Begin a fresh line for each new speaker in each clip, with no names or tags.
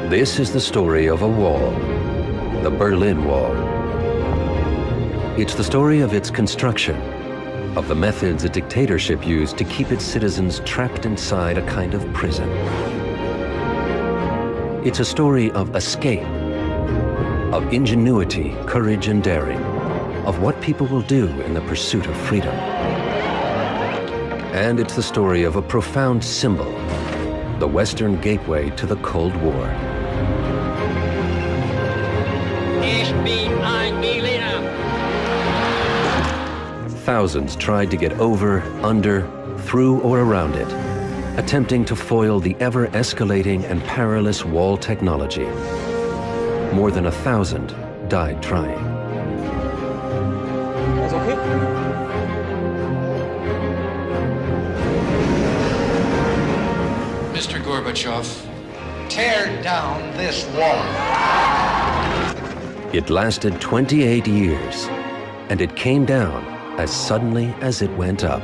This is the story of a wall, the Berlin Wall. It's the story of its construction, of the methods a dictatorship used to keep its citizens trapped inside a kind of prison. It's a story of escape, of ingenuity, courage, and daring, of what people will do in the pursuit of freedom. And it's the story of a profound symbol, the Western gateway to the Cold War. Thousands tried to get over, under, through, or around it, attempting to foil the ever-escalating and perilous wall technology. More than 1,000 died trying.
That's okay.
Mr. Gorbachev,
tear down this wall.
It lasted 28 years, and it came down as suddenly as it went up.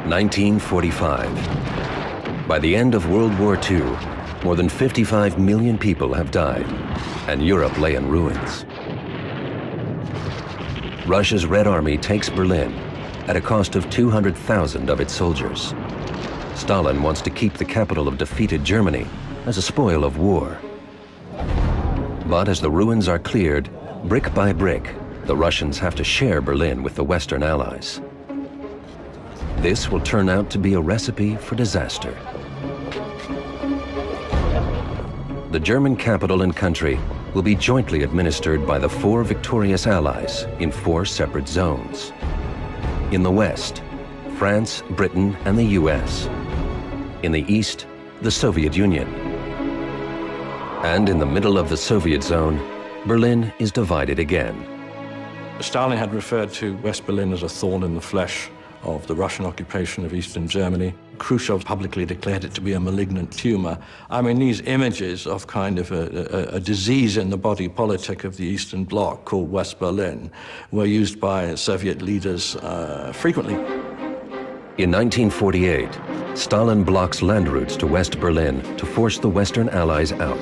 (1945). By the end of World War II, more than 55 million people have died, and Europe lay in ruins. Russia's Red Army takes Berlin at a cost of 200,000 of its soldiers. Stalin wants to keep the capital of defeated Germany as a spoil of war. But as the ruins are cleared, brick by brick, the Russians have to share Berlin with the Western Allies. This will turn out to be a recipe for disaster. The German capital and country will be jointly administered by the 4 victorious allies in 4 separate zones. In the west, France, Britain, and the US. In the east, the Soviet Union. And in the middle of the Soviet zone, Berlin is divided again.
Stalin had referred to West Berlin as a thorn in the flesh of the Russian occupation of Eastern Germany. Khrushchev publicly declared it to be a malignant tumor. I mean, these images of kind of a disease in the body politic of the Eastern Bloc called West Berlin were used by Soviet leaders frequently.
In 1948, Stalin blocks land routes to West Berlin to force the Western Allies out.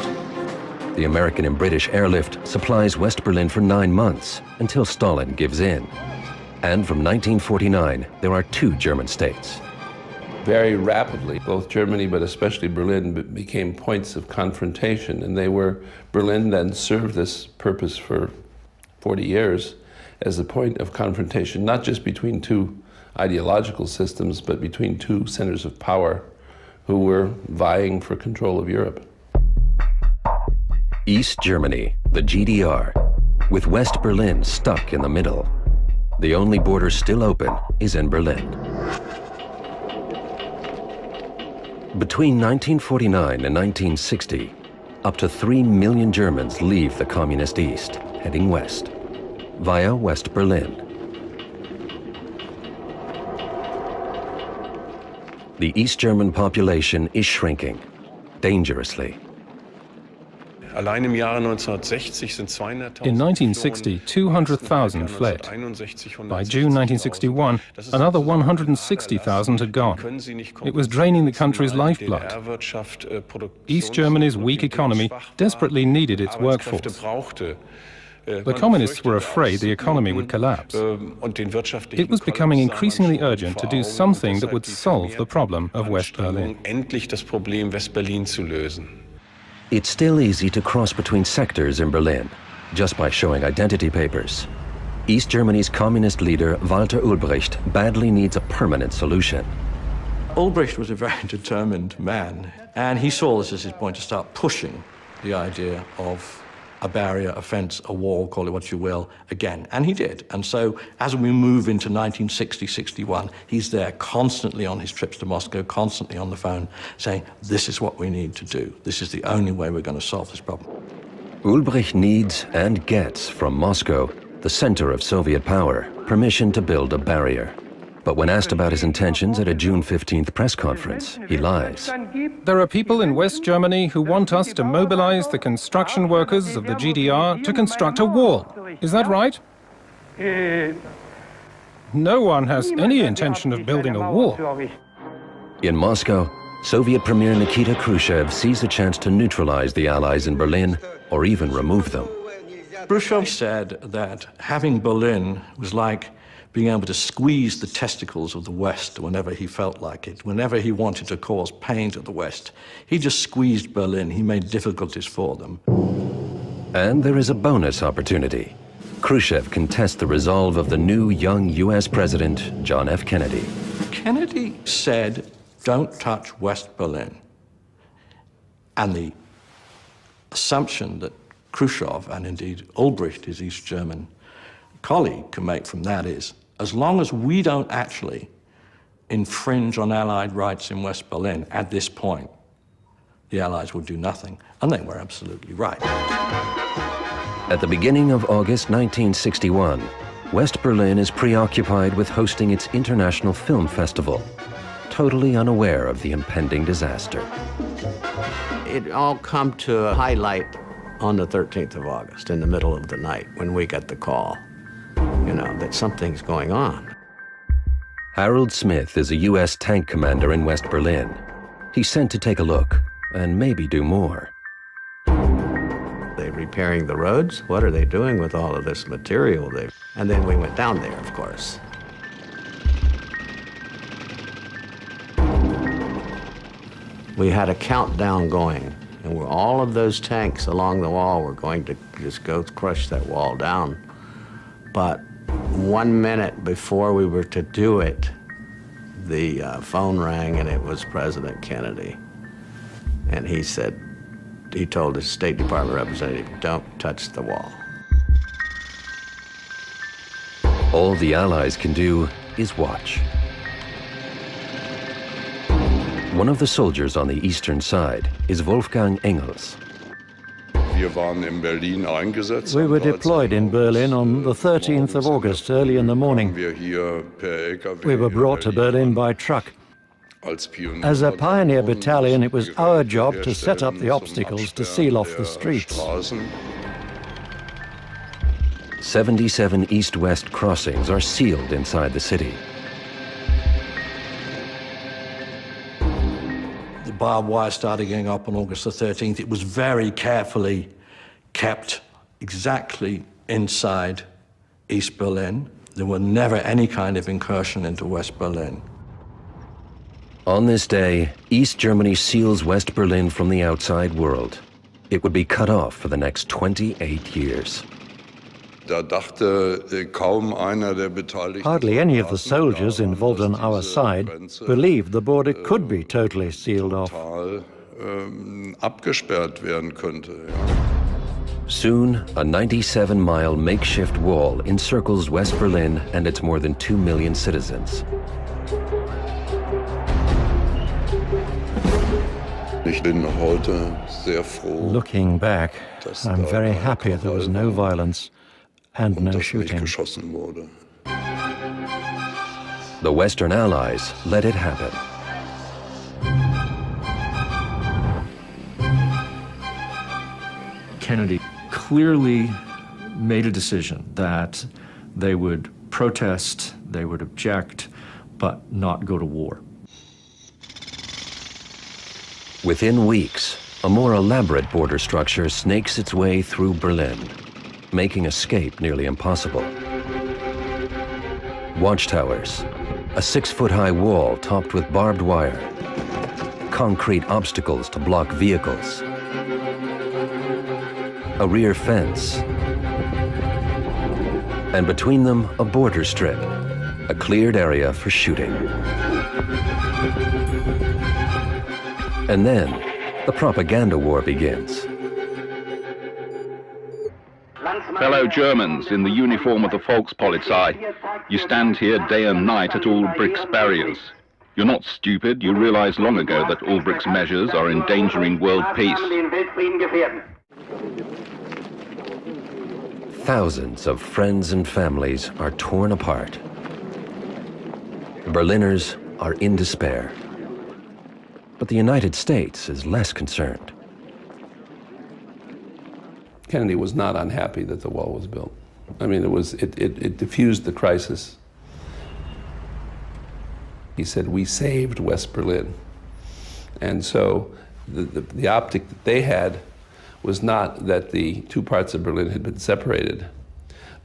The American and British airlift supplies West Berlin for 9 months until Stalin gives in. And from 1949, there are 2 German states.
Very rapidly, both Germany, but especially Berlin, became points of confrontation. And Berlin then served this purpose for 40 years as a point of confrontation, not just between 2 ideological systems, but between 2 centers of power who were vying for control of Europe.
East Germany, the GDR, with West Berlin stuck in the middle. The only border still open is in Berlin. Between 1949 and 1960, up to 3 million Germans leave the communist East, heading west, via West Berlin. The East German population is shrinking, dangerously.
In 1960, 200,000 fled. By June 1961, another 160,000 had gone. It was draining the country's lifeblood. East Germany's weak economy desperately needed its workforce. The communists were afraid the economy would collapse. It was becoming increasingly urgent to do something that would solve the problem of West Berlin.
It's still easy to cross between sectors in Berlin, just by showing identity papers. East Germany's communist leader, Walter Ulbricht, badly needs a permanent solution.
Ulbricht was a very determined man, and he saw this as his point to start pushing the idea of a barrier, a fence, a wall, call it what you will, again. And he did. And so as we move into 1960-61, he's there constantly on his trips to Moscow, constantly on the phone, saying, this is what we need to do. This is the only way we're going to solve this problem.
Ulbricht needs and gets from Moscow, the center of Soviet power, permission to build a barrier. But when asked about his intentions at a June 15th press conference, he lies.
There are people in West Germany who want us to mobilize the construction workers of the GDR to construct a wall. Is that right? No one has any intention of building a wall.
In Moscow, Soviet Premier Nikita Khrushchev sees a chance to neutralize the Allies in Berlin or even remove them.
Khrushchev said that having Berlin was like being able to squeeze the testicles of the West whenever he felt like it. Whenever he wanted to cause pain to the West, he just squeezed Berlin. He made difficulties for them.
And there is a bonus opportunity. Khrushchev can test the resolve of the new young US President, John F. Kennedy.
Kennedy said, "Don't touch West Berlin." And the assumption that Khrushchev, and indeed Ulbricht, his East German colleague, can make from that is, as long as we don't actually infringe on Allied rights in West Berlin at this point, the Allies will do nothing. And they were absolutely right.
At the beginning of August 1961, West Berlin is preoccupied with hosting its International Film Festival, totally unaware of the impending disaster.
It all come to a highlight on the 13th of August, in the middle of the night, when we got the call, that something's going on.
Harold Smith is a U.S. tank commander in West Berlin. He's sent to take a look and maybe do more.
They repairing the roads? What are they doing with all of this material? And then we went down there, of course. We had a countdown going, and all of those tanks along the wall were going to just go crush that wall down. But 1 minute before we were to do it, the phone rang, and it was President Kennedy. And he said, he told his State Department representative, "Don't touch the wall."
All the Allies can do is watch. One of the soldiers on the eastern side is Wolfgang Engels.
We were deployed in Berlin on the 13th of August, early in the morning. We were brought to Berlin by truck. As a pioneer battalion, it was our job to set up the obstacles to seal off the streets.
77 east-west crossings are sealed inside the city.
The barbed wire started going up on August the 13th. It was very carefully kept exactly inside East Berlin. There were never any kind of incursion into West Berlin.
On this day, East Germany seals West Berlin from the outside world. It would be cut off for the next 28 years.
Hardly any of the soldiers involved on our side believed the border could be totally sealed off.
Soon, a 97-mile makeshift wall encircles West Berlin and its more than 2 million citizens.
Looking back, I'm very happy there was no violence and no shooting.
The Western Allies let it happen.
Kennedy clearly made a decision that they would protest, they would object, but not go to war.
Within weeks, a more elaborate border structure snakes its way through Berlin, making escape nearly impossible. Watchtowers, a 6-foot-high wall topped with barbed wire, concrete obstacles to block vehicles, a rear fence, and between them, a border strip, a cleared area for shooting. And then, the propaganda war begins.
Fellow Germans in the uniform of the Volkspolizei, you stand here day and night at Ulbricht's barriers. You're not stupid. You realized long ago that Ulbricht's measures are endangering world peace.
Thousands of friends and families are torn apart. Berliners are in despair. But the United States is less concerned.
Kennedy was not unhappy that the wall was built. I mean, it diffused the crisis. He said, "We saved West Berlin." And so the optic that they had was not that the two parts of Berlin had been separated,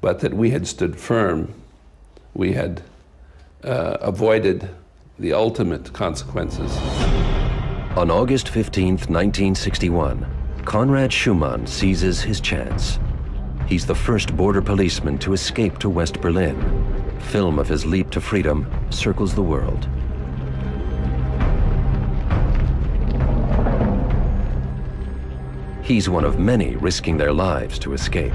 but that we had stood firm. We had avoided the ultimate consequences.
On August 15th, 1961, Konrad Schumann seizes his chance. He's the first border policeman to escape to West Berlin. Film of his leap to freedom circles the world. He's one of many risking their lives to escape.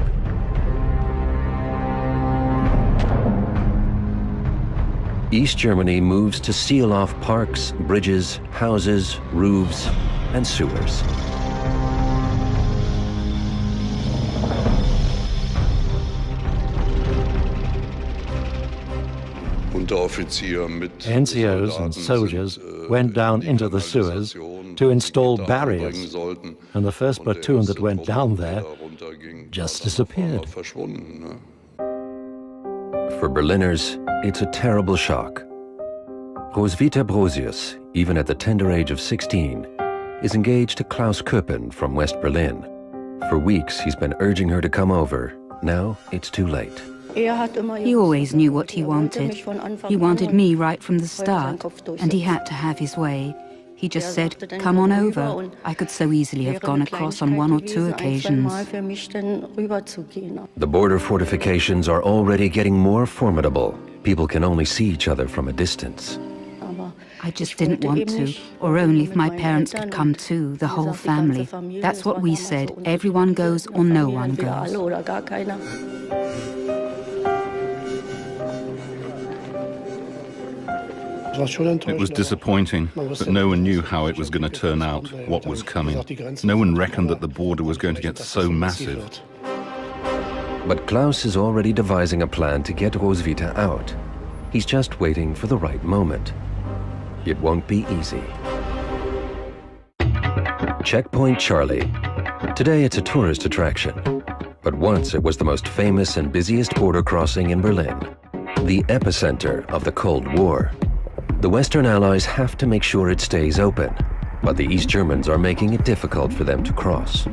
East Germany moves to seal off parks, bridges, houses, roofs, and sewers.
NCOs and soldiers went down into the sewers to install barriers, and the first platoon that went down there just disappeared.
For Berliners, it's a terrible shock. Roswitha Brosius, even at the tender age of 16, is engaged to Klaus Köppen from West Berlin. For weeks, he's been urging her to come over. Now, it's too late.
He always knew what he wanted. He wanted me right from the start, and he had to have his way. He just said, "Come on over." I could so easily have gone across on one or two occasions.
The border fortifications are already getting more formidable. People can only see each other from a distance.
I just didn't want to, or only if my parents could come too, the whole family. That's what we said, everyone goes or no one goes.
It was disappointing, but no one knew how it was going to turn out, what was coming. No one reckoned that the border was going to get so massive.
But Klaus is already devising a plan to get Roswitha out. He's just waiting for the right moment. It won't be easy. Checkpoint Charlie. Today it's a tourist attraction, but once it was the most famous and busiest border crossing in Berlin, the epicenter of the Cold War. The Western Allies have to make sure it stays open, but the East Germans are making it difficult for them to cross.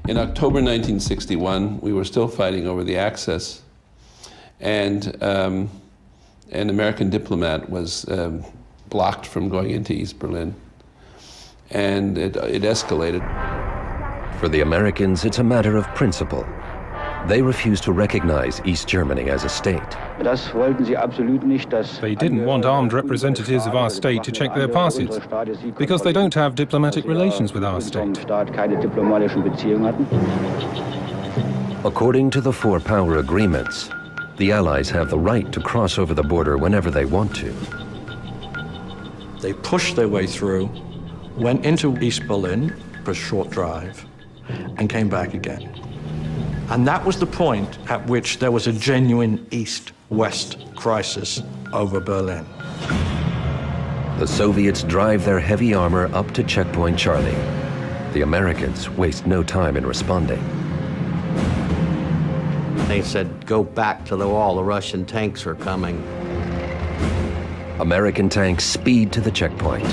In October 1961, we were still fighting over the access, and an American diplomat was blocked from going into East Berlin, and it escalated.
For the Americans, it's a matter of principle. They refuse to recognize East Germany as a state.
They didn't want armed representatives of our state to check their passes, because they don't have diplomatic relations with our state.
According to the four power agreements, the Allies have the right to cross over the border whenever they want to.
They pushed their way through, went into East Berlin for a short drive, and came back again. And that was the point at which there was a genuine East-West crisis over Berlin.
The Soviets drive their heavy armor up to Checkpoint Charlie. The Americans waste no time in responding.
They said, "Go back to the wall, the Russian tanks are coming."
American tanks speed to the checkpoint.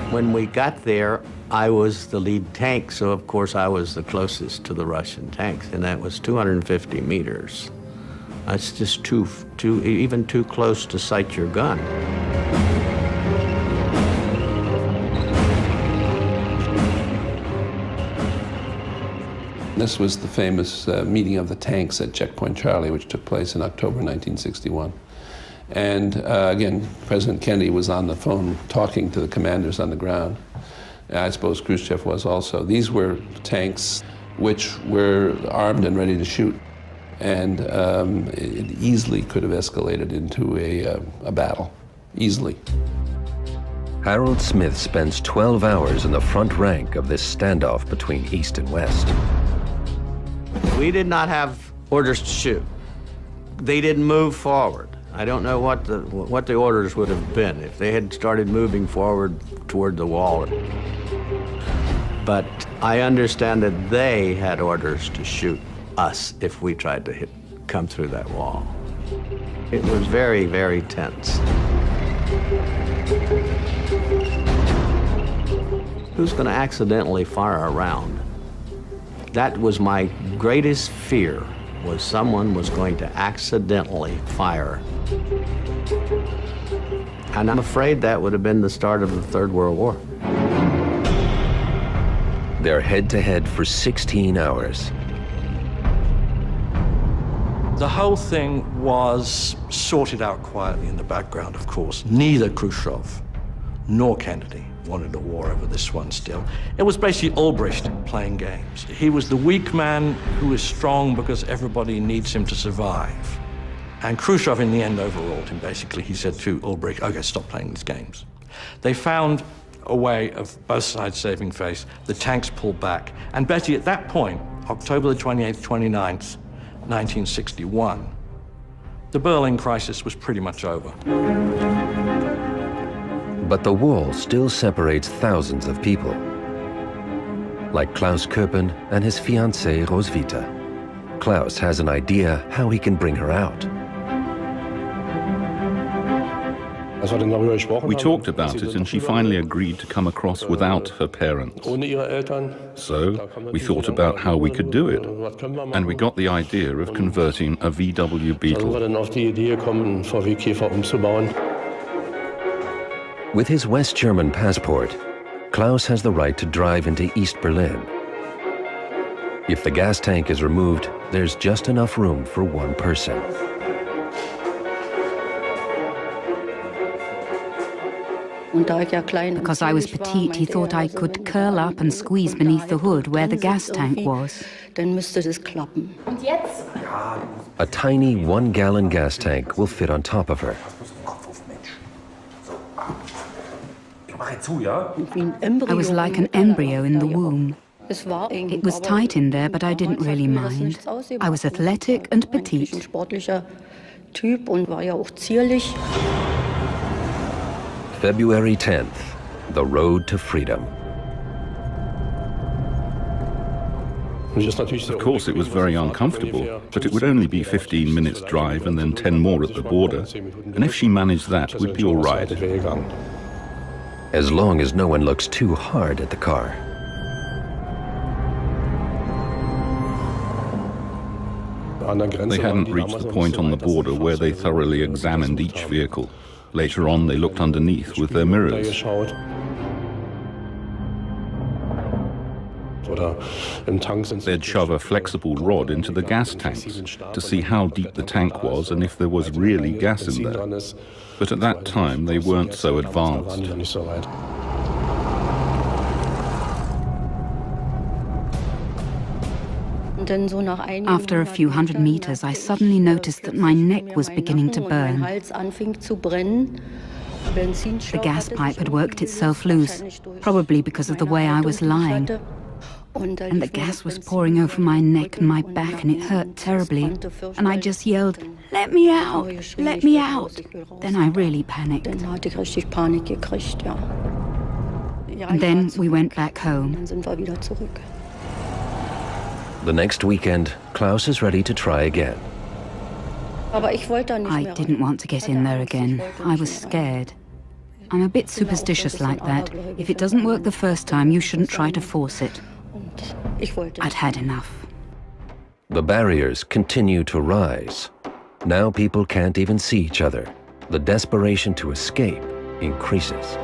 When we got there, I was the lead tank, so of course I was the closest to the Russian tanks, and that was 250 meters. That's just even too close to sight your gun.
This was the famous meeting of the tanks at Checkpoint Charlie, which took place in October 1961. And again, President Kennedy was on the phone talking to the commanders on the ground. And I suppose Khrushchev was also. These were tanks which were armed and ready to shoot. And it easily could have escalated into a battle, easily.
Harold Smith spends 12 hours in the front rank of this standoff between East and West.
We did not have orders to shoot. They didn't move forward. I don't know what the orders would have been if they had started moving forward toward the wall. But I understand that they had orders to shoot us if we tried to come through that wall. It was very, very tense. Who's going to accidentally fire a round? That was my greatest fear, was someone was going to accidentally fire. And I'm afraid that would have been the start of the Third World War.
They're head-to-head for 16 hours.
The whole thing was sorted out quietly in the background, of course. Neither Khrushchev nor Kennedy wanted a war over this one still. It was basically Ulbricht playing games. He was the weak man who is strong because everybody needs him to survive. And Khrushchev, in the end, overruled him, basically. He said to Ulbricht, okay, stop playing these games. They found a way of both sides saving face. The tanks pulled back. And Betty, at that point, October the 28th, 29th, 1961, the Berlin crisis was pretty much over.
But the wall still separates thousands of people, like Klaus Köppen and his fiancée Roswitha. Klaus has an idea how he can bring her out.
We talked about it, and she finally agreed to come across without her parents. So we thought about how we could do it, and we got the idea of converting a VW Beetle.
With his West German passport, Klaus has the right to drive into East Berlin. If the gas tank is removed, there's just enough room for one person.
Because I was petite, he thought I could curl up and squeeze beneath the hood where the gas tank was.
A tiny 1-gallon gas tank will fit on top of her.
I was like an embryo in the womb. It was tight in there, but I didn't really mind. I was athletic and petite.
February 10th, the road to freedom.
Of course, it was very uncomfortable, but it would only be 15 minutes drive and then 10 more at the border. And if she managed that, we'd be all right.
As long as no one looks too hard at the car.
They hadn't reached the point on the border where they thoroughly examined each vehicle. Later on, they looked underneath with their mirrors. They'd shove a flexible rod into the gas tanks to see how deep the tank was and if there was really gas in there. But at that time, they weren't so advanced.
After a few hundred meters, I suddenly noticed that my neck was beginning to burn. The gas pipe had worked itself loose, probably because of the way I was lying. And the gas was pouring over my neck and my back, and it hurt terribly. And I just yelled, "Let me out! Let me out!" Then I really panicked. And then we went back home.
The next weekend, Klaus is ready to try again.
I didn't want to get in there again. I was scared. I'm a bit superstitious like that. If it doesn't work the first time, you shouldn't try to force it. I'd had enough.
The barriers continue to rise. Now people can't even see each other. The desperation to escape increases.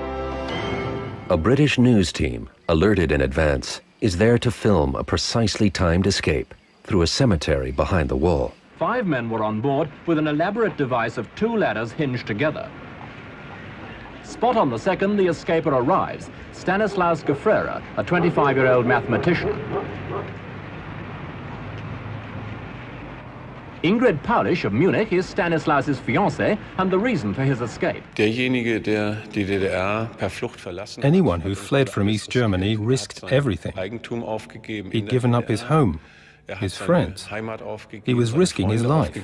A British news team, alerted in advance, is there to film a precisely timed escape through a cemetery behind the wall.
5 men were on board with an elaborate device of 2 ladders hinged together. Spot on the second, the escaper arrives, Stanislaus Gefrera, a 25-year-old mathematician. Ingrid Paulisch of Munich is Stanislaus's fiancée and the reason for his escape.
Anyone who fled from East Germany risked everything. He'd given up his home, his friends. He was risking his life.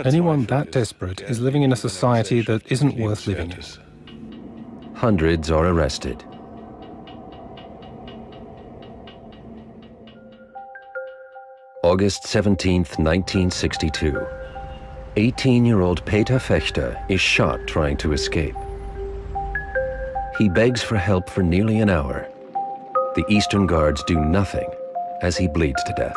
Anyone that desperate is living in a society that isn't worth living in.
Hundreds are arrested. August 17th, 1962. 18-year-old Peter Fechter is shot trying to escape. He begs for help for nearly an hour. The Eastern Guards do nothing as he bleeds to death.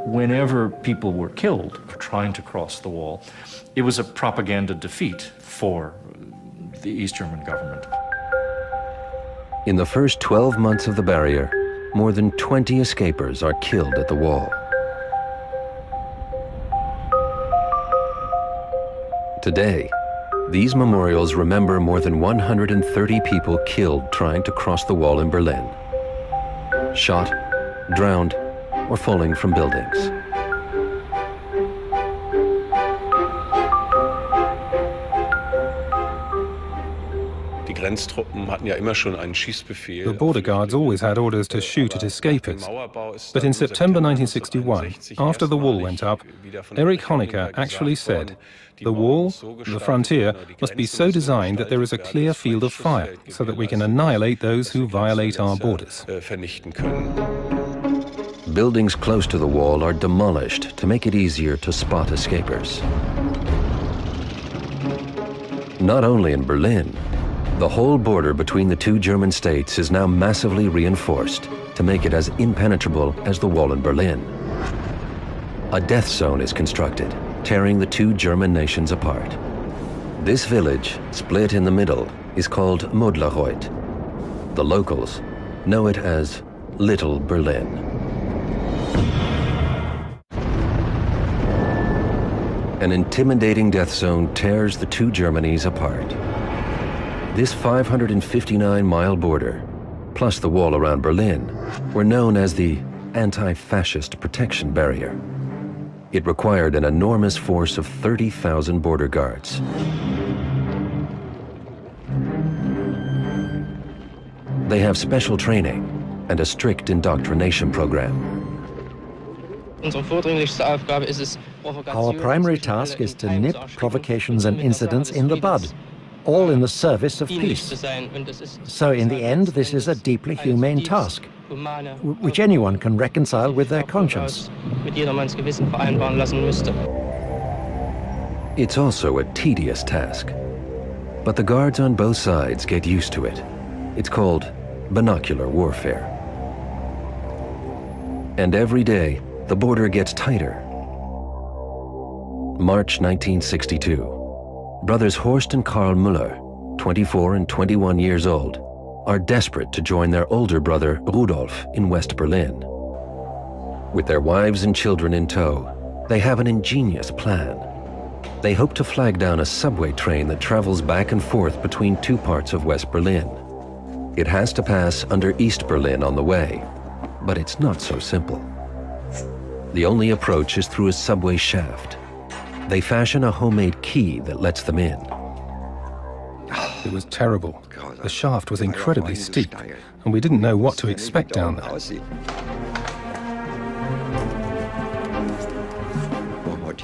Whenever people were killed for trying to cross the wall, it was a propaganda defeat for the East German government.
In the first 12 months of the barrier, more than 20 escapers are killed at the wall. Today, these memorials remember more than 130 people killed trying to cross the wall in Berlin. Shot, drowned, or falling from buildings.
The border guards always had orders to shoot at escapers. But in September 1961, after the wall went up, Erich Honecker actually said, "The wall, the frontier, must be so designed that there is a clear field of fire, so that we can annihilate those who violate our borders."
Buildings close to the wall are demolished to make it easier to spot escapers. Not only in Berlin, the whole border between the two German states is now massively reinforced to make it as impenetrable as the wall in Berlin. A death zone is constructed, tearing the two German nations apart. This village, split in the middle, is called Modlerreuth. The locals know it as Little Berlin. An intimidating death zone tears the two Germanys apart. This 559-mile border, plus the wall around Berlin, were known as the anti-fascist protection barrier. It required an enormous force of 30,000 border guards. They have special training and a strict indoctrination program.
Our primary task is to nip provocations and incidents in the bud, all in the service of peace. So in the end, this is a deeply humane task, which anyone can reconcile with their conscience.
It's also a tedious task, but the guards on both sides get used to it. It's called binocular warfare. And every day, the border gets tighter. March 1962. Brothers Horst and Karl Müller, 24 and 21 years old, are desperate to join their older brother Rudolf in West Berlin. With their wives and children in tow, they have an ingenious plan. They hope to flag down a subway train that travels back and forth between two parts of West Berlin. It has to pass under East Berlin on the way, but it's not so simple. The only approach is through a subway shaft. They fashion a homemade key that lets them in.
It was terrible. The shaft was incredibly steep, and we didn't know what to expect down there.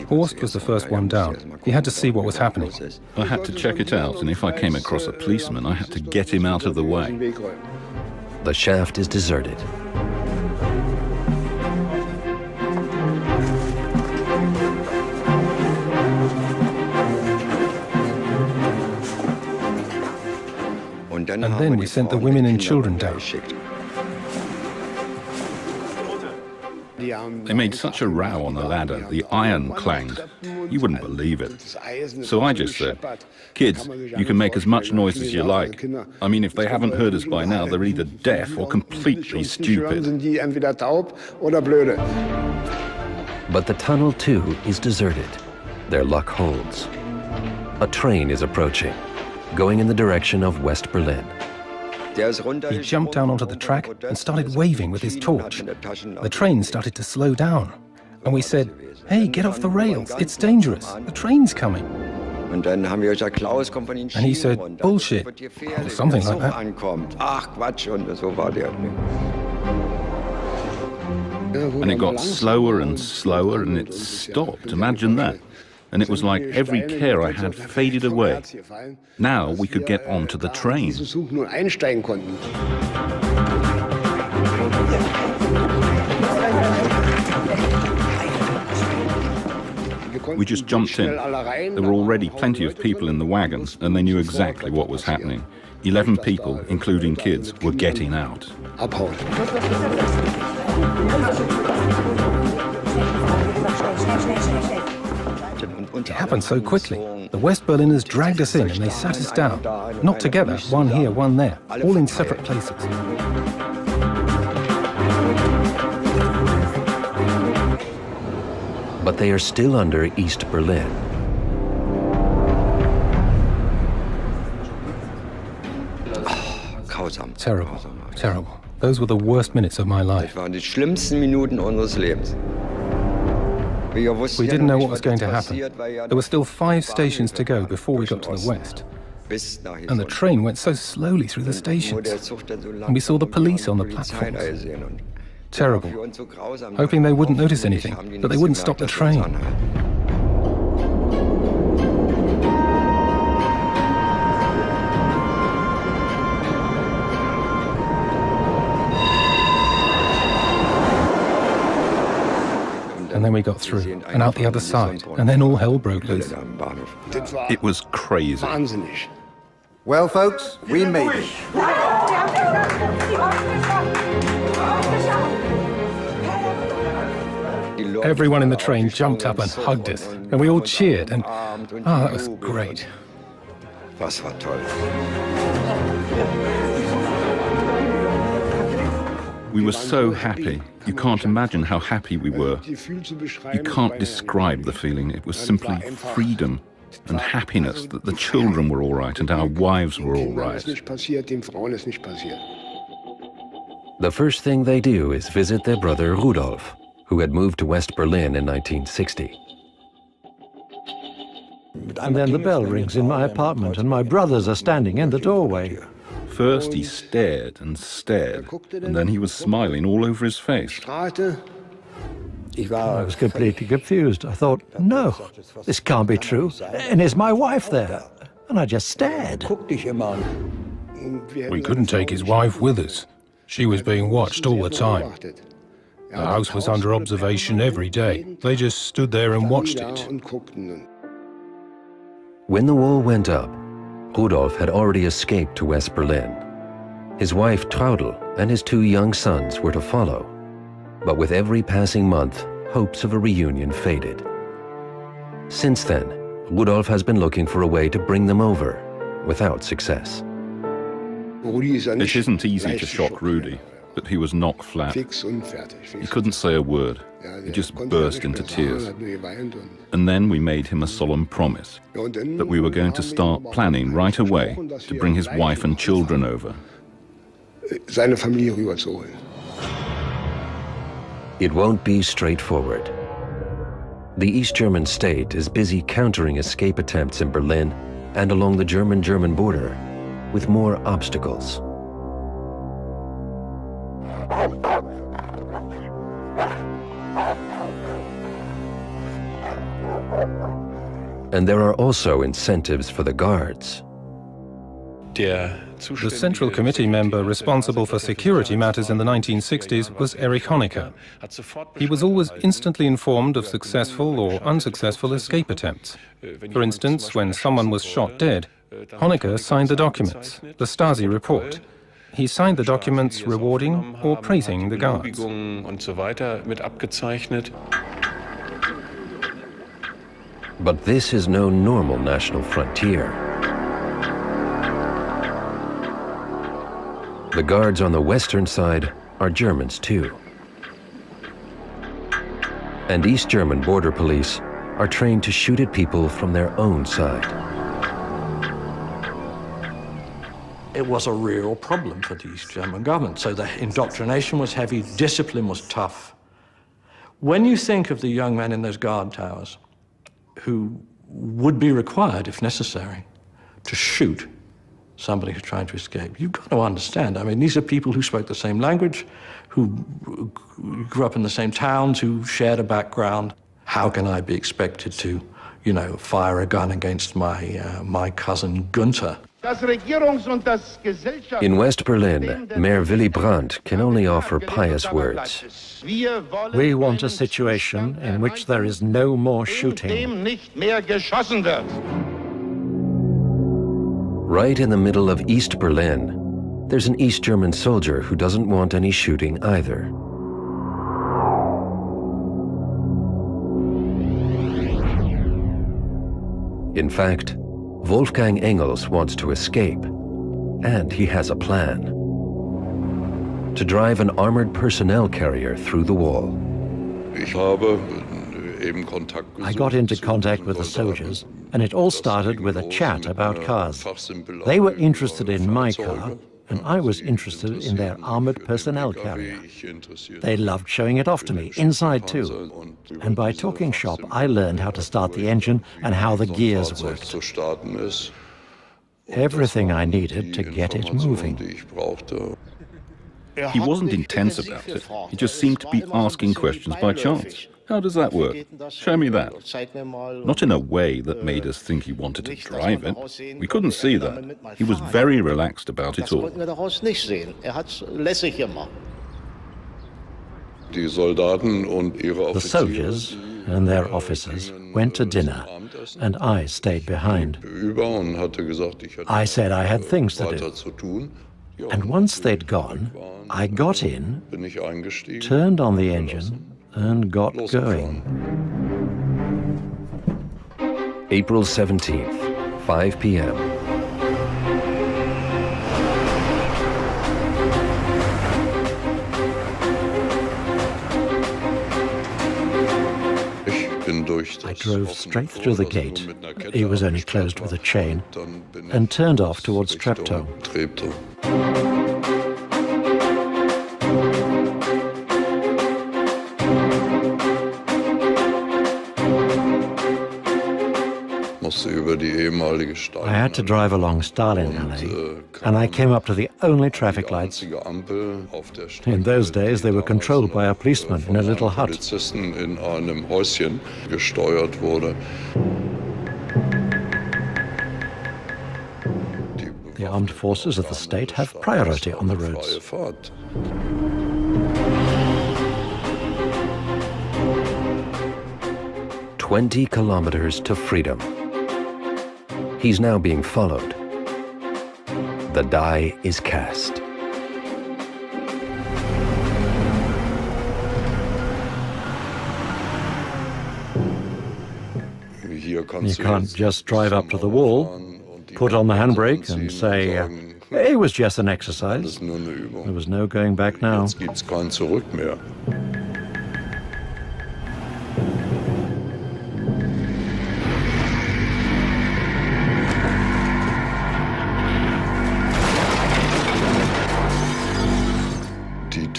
Horst was the first one down. He had to see what was happening.
I had to check it out, and if I came across a policeman, I had to get him out of the way.
The shaft is deserted.
And then we sent the women and children down.
They made such a row on the ladder, the iron clanged. You wouldn't believe it. So I just said, "Kids, you can make as much noise as you like. I mean, if they haven't heard us by now, they're either deaf or completely stupid."
But the tunnel, too, is deserted. Their luck holds. A train is approaching, going in the direction of West Berlin.
He jumped down onto the track and started waving with his torch. The train started to slow down. And we said, "Hey, get off the rails, it's dangerous, the train's coming." And he said, "Bullshit," or something like that.
And it got slower and slower, and it stopped. Imagine that. And it was like every care I had faded away. Now we could get onto the train. We just jumped in. There were already plenty of people in the wagons, and they knew exactly what was happening. 11 people, including kids, were getting out.
It happened so quickly. The West Berliners dragged us in and they sat us down. Not together, one here, one there, all in separate places.
But they are still under East Berlin.
Terrible, terrible. Those were the worst minutes of my life. We didn't know what was going to happen. There were still 5 stations to go before we got to the west. And the train went so slowly through the stations. And we saw the police on the platforms. Terrible. Hoping they wouldn't notice anything, that they wouldn't stop the train. And then we got through, and out the other side, and then all hell broke loose.
It was crazy.
Well, folks, we made it.
Everyone in the train jumped up and hugged us, and we all cheered, and that was great.
We were so happy. You can't imagine how happy we were. You can't describe the feeling. It was simply freedom and happiness that the children were all right and our wives were all right.
The first thing they do is visit their brother Rudolf, who had moved to West Berlin in 1960.
And then the bell rings in my apartment and my brothers are standing in the doorway.
First he stared and stared, and then he was smiling all over his face.
I was completely confused. I thought, no, this can't be true. And is my wife there? And I just stared.
We couldn't take his wife with us. She was being watched all the time. The house was under observation every day. They just stood there and watched it.
When the wall went up, Rudolf had already escaped to West Berlin. His wife Traudl and his 2 young sons were to follow. But with every passing month, hopes of a reunion faded. Since then, Rudolf has been looking for a way to bring them over, without success.
It isn't easy to shock Rudy, but he was knocked flat. He couldn't say a word. He just burst into tears. And then we made him a solemn promise that we were going to start planning right away to bring his wife and children over.
It won't be straightforward. The East German state is busy countering escape attempts in Berlin and along the German-German border with more obstacles. And there are also incentives for the guards.
The Central Committee member responsible for security matters in the 1960s was Erich Honecker. He was always instantly informed of successful or unsuccessful escape attempts. For instance, when someone was shot dead, Honecker signed the documents, the Stasi report. He signed the documents rewarding or praising the guards.
But this is no normal national frontier. The guards on the western side are Germans too. And East German border police are trained to shoot at people from their own side.
it was a real problem for the East German government. So the indoctrination was heavy, discipline was tough. When you think of the young men in those guard towers who would be required, if necessary, to shoot somebody who's trying to escape, you've got to understand. I mean, these are people who spoke the same language, who grew up in the same towns, who shared a background. How can I be expected to, you know, fire a gun against my cousin Günther?
In West Berlin, Mayor Willy Brandt can only offer pious words.
We want a situation in which there is no more shooting.
Right in the middle of East Berlin, there's an East German soldier who doesn't want any shooting either. In fact, Wolfgang Engels wants to escape, and he has a plan: to drive an armored personnel carrier through the wall.
I got into contact with the soldiers, and it all started with a chat about cars. They were interested in my car, and I was interested in their armored personnel carrier. They loved showing it off to me, inside too. And by talking shop, I learned how to start the engine and how the gears worked. Everything I needed to get it moving.
He wasn't intense about it. He just seemed to be asking questions by chance. How does that work? Show me that. Not in a way that made us think he wanted to drive it. We couldn't see that. He was very relaxed about it all.
The soldiers and their officers went to dinner, and I stayed behind. I said I had things to do. And once they'd gone, I got in, turned on the engine, and got going.
April 17th, 5 p.m.
I drove straight through the gate. It was only closed with a chain, and turned off towards Treptow. I had to drive along Stalin Alley, and I came up to the only traffic lights. In those days, they were controlled by a policeman in a little hut. The armed forces of the state have priority on the roads.
20 kilometers to freedom. He's now being followed. The die is cast.
You can't just drive up to the wall, put on the handbrake and say, it was just an exercise. There was no going back now.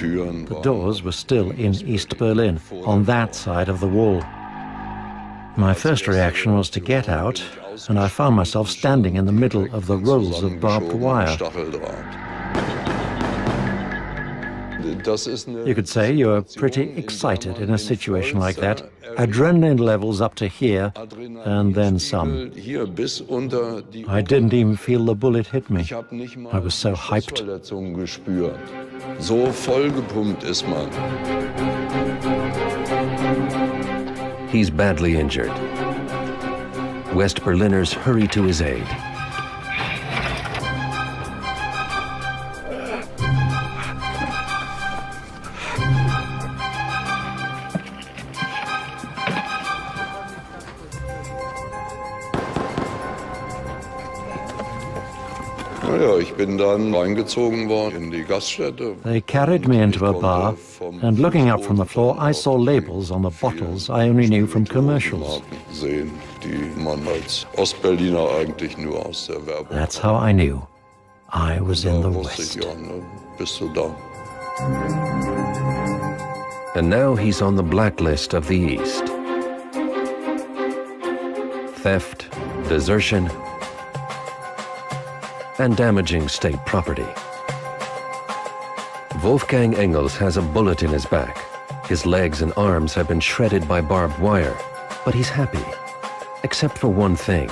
The doors were still in East Berlin, on that side of the wall. My first reaction was to get out, and I found myself standing in the middle of the rolls of barbed wire. You could say you were pretty excited in a situation like that. Adrenaline levels up to here, and then some. I didn't even feel the bullet hit me. I was so hyped.
So vollgepumpt ist man.
He's badly injured. West Berliners hurry to his aid.
They carried me into a bar, and looking up from the floor, I saw labels on the bottles I only knew from commercials. That's how I knew I was in the West.
And now he's on the blacklist of the East. Theft, desertion, and damaging state property. Wolfgang Engels has a bullet in his back. His legs and arms have been shredded by barbed wire, but he's happy, except for one thing.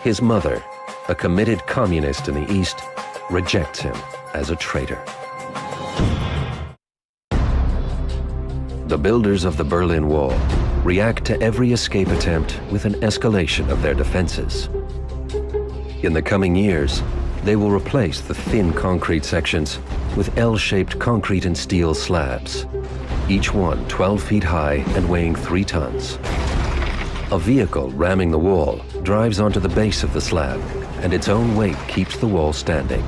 His mother, a committed communist in the East, rejects him as a traitor. The builders of the Berlin Wall react to every escape attempt with an escalation of their defenses. In the coming years, they will replace the thin concrete sections with L-shaped concrete and steel slabs, each one 12 feet high and weighing 3 tons. A vehicle ramming the wall drives onto the base of the slab, and its own weight keeps the wall standing.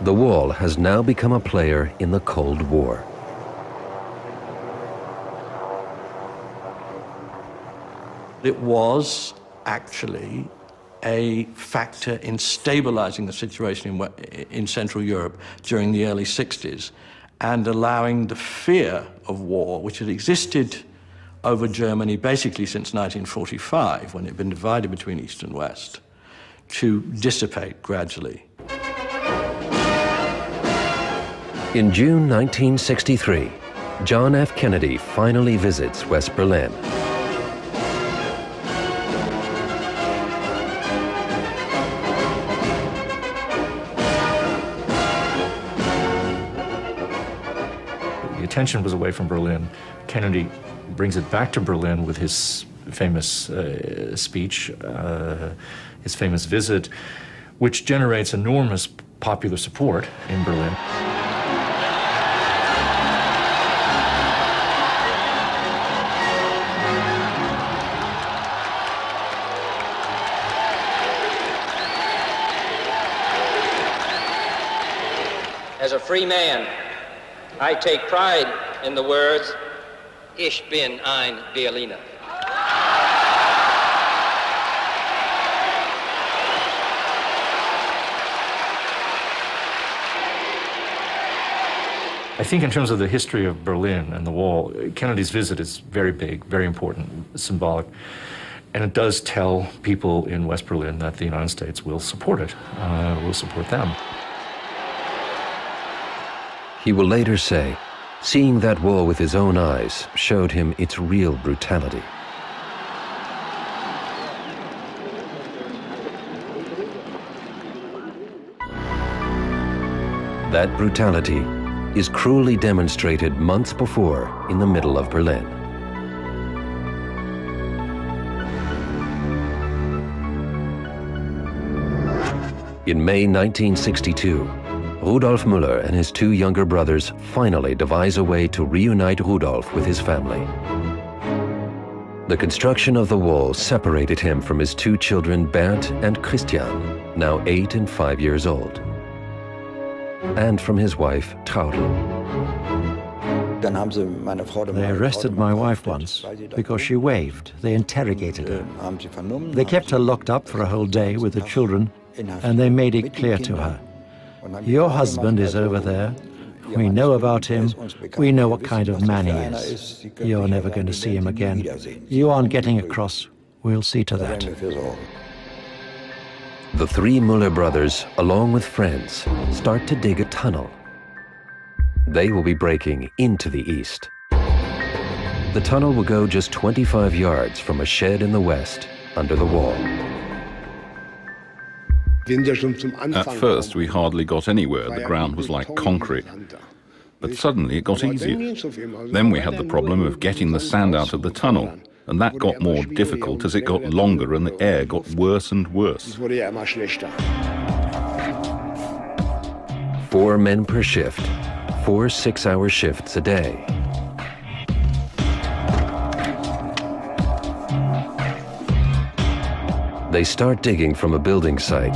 The wall has now become a player in the Cold War.
It was actually a factor in stabilizing the situation in Central Europe during the early 60s and allowing the fear of war, which had existed over Germany basically since 1945, when it had been divided between East and West, to dissipate gradually.
In June 1963, John F. Kennedy finally visits West Berlin.
The attention was away from Berlin. Kennedy brings it back to Berlin with his famous speech, his famous visit, which generates enormous popular support in Berlin.
As a free man, I take pride in the words, Ich bin ein Berliner.
I think in terms of the history of Berlin and the wall, Kennedy's visit is very big, very important, symbolic. And it does tell people in West Berlin that the United States will support it, will support them.
He will later say, seeing that wall with his own eyes showed him its real brutality. That brutality is cruelly demonstrated months before in the middle of Berlin. In May 1962, Rudolf Müller and his 2 younger brothers finally devise a way to reunite Rudolf with his family. The construction of the wall separated him from his 2 children, Bernd and Christian, now 8 and 5 years old, and from his wife, Traudl.
They arrested my wife once because she waved. They interrogated her. They kept her locked up for a whole day with the children, and they made it clear to her, your husband is over there. We know about him. We know what kind of man he is. You're never going to see him again. You aren't getting across. We'll see to that.
The 3 Müller brothers, along with friends, start to dig a tunnel. They will be breaking into the east. The tunnel will go just 25 yards from a shed in the west under the wall.
At first, we hardly got anywhere. The ground was like concrete. But suddenly it got easier. Then we had the problem of getting the sand out of the tunnel, and that got more difficult as it got longer and the air got worse and worse.
4 men per shift, 4 6-hour shifts a day. They start digging from a building site,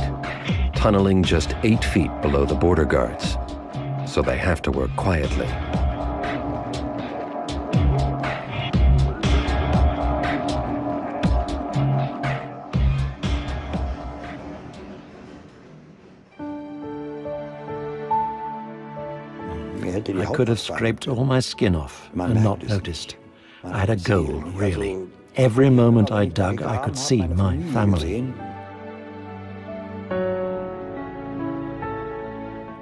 tunneling just 8 feet below the border guards, so they have to work quietly.
I could have scraped all my skin off and not noticed. I had a goal, really. Every moment I dug, I could see my family.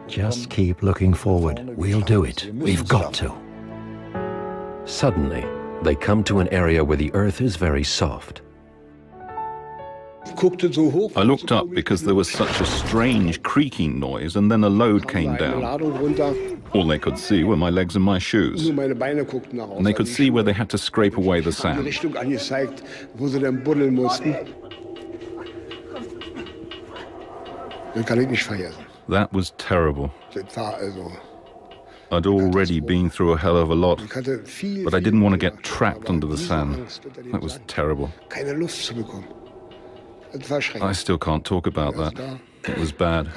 Just keep looking forward. We'll do it. We've got to.
Suddenly, they come to an area where the earth is very soft.
I looked up because there was such a strange creaking noise, and then a load came down. All they could see were my legs and my shoes. And they could see where they had to scrape away the sand. That was terrible. I'd already been through a hell of a lot, but I didn't want to get trapped under the sand. That was terrible. I still can't talk about that. It was bad.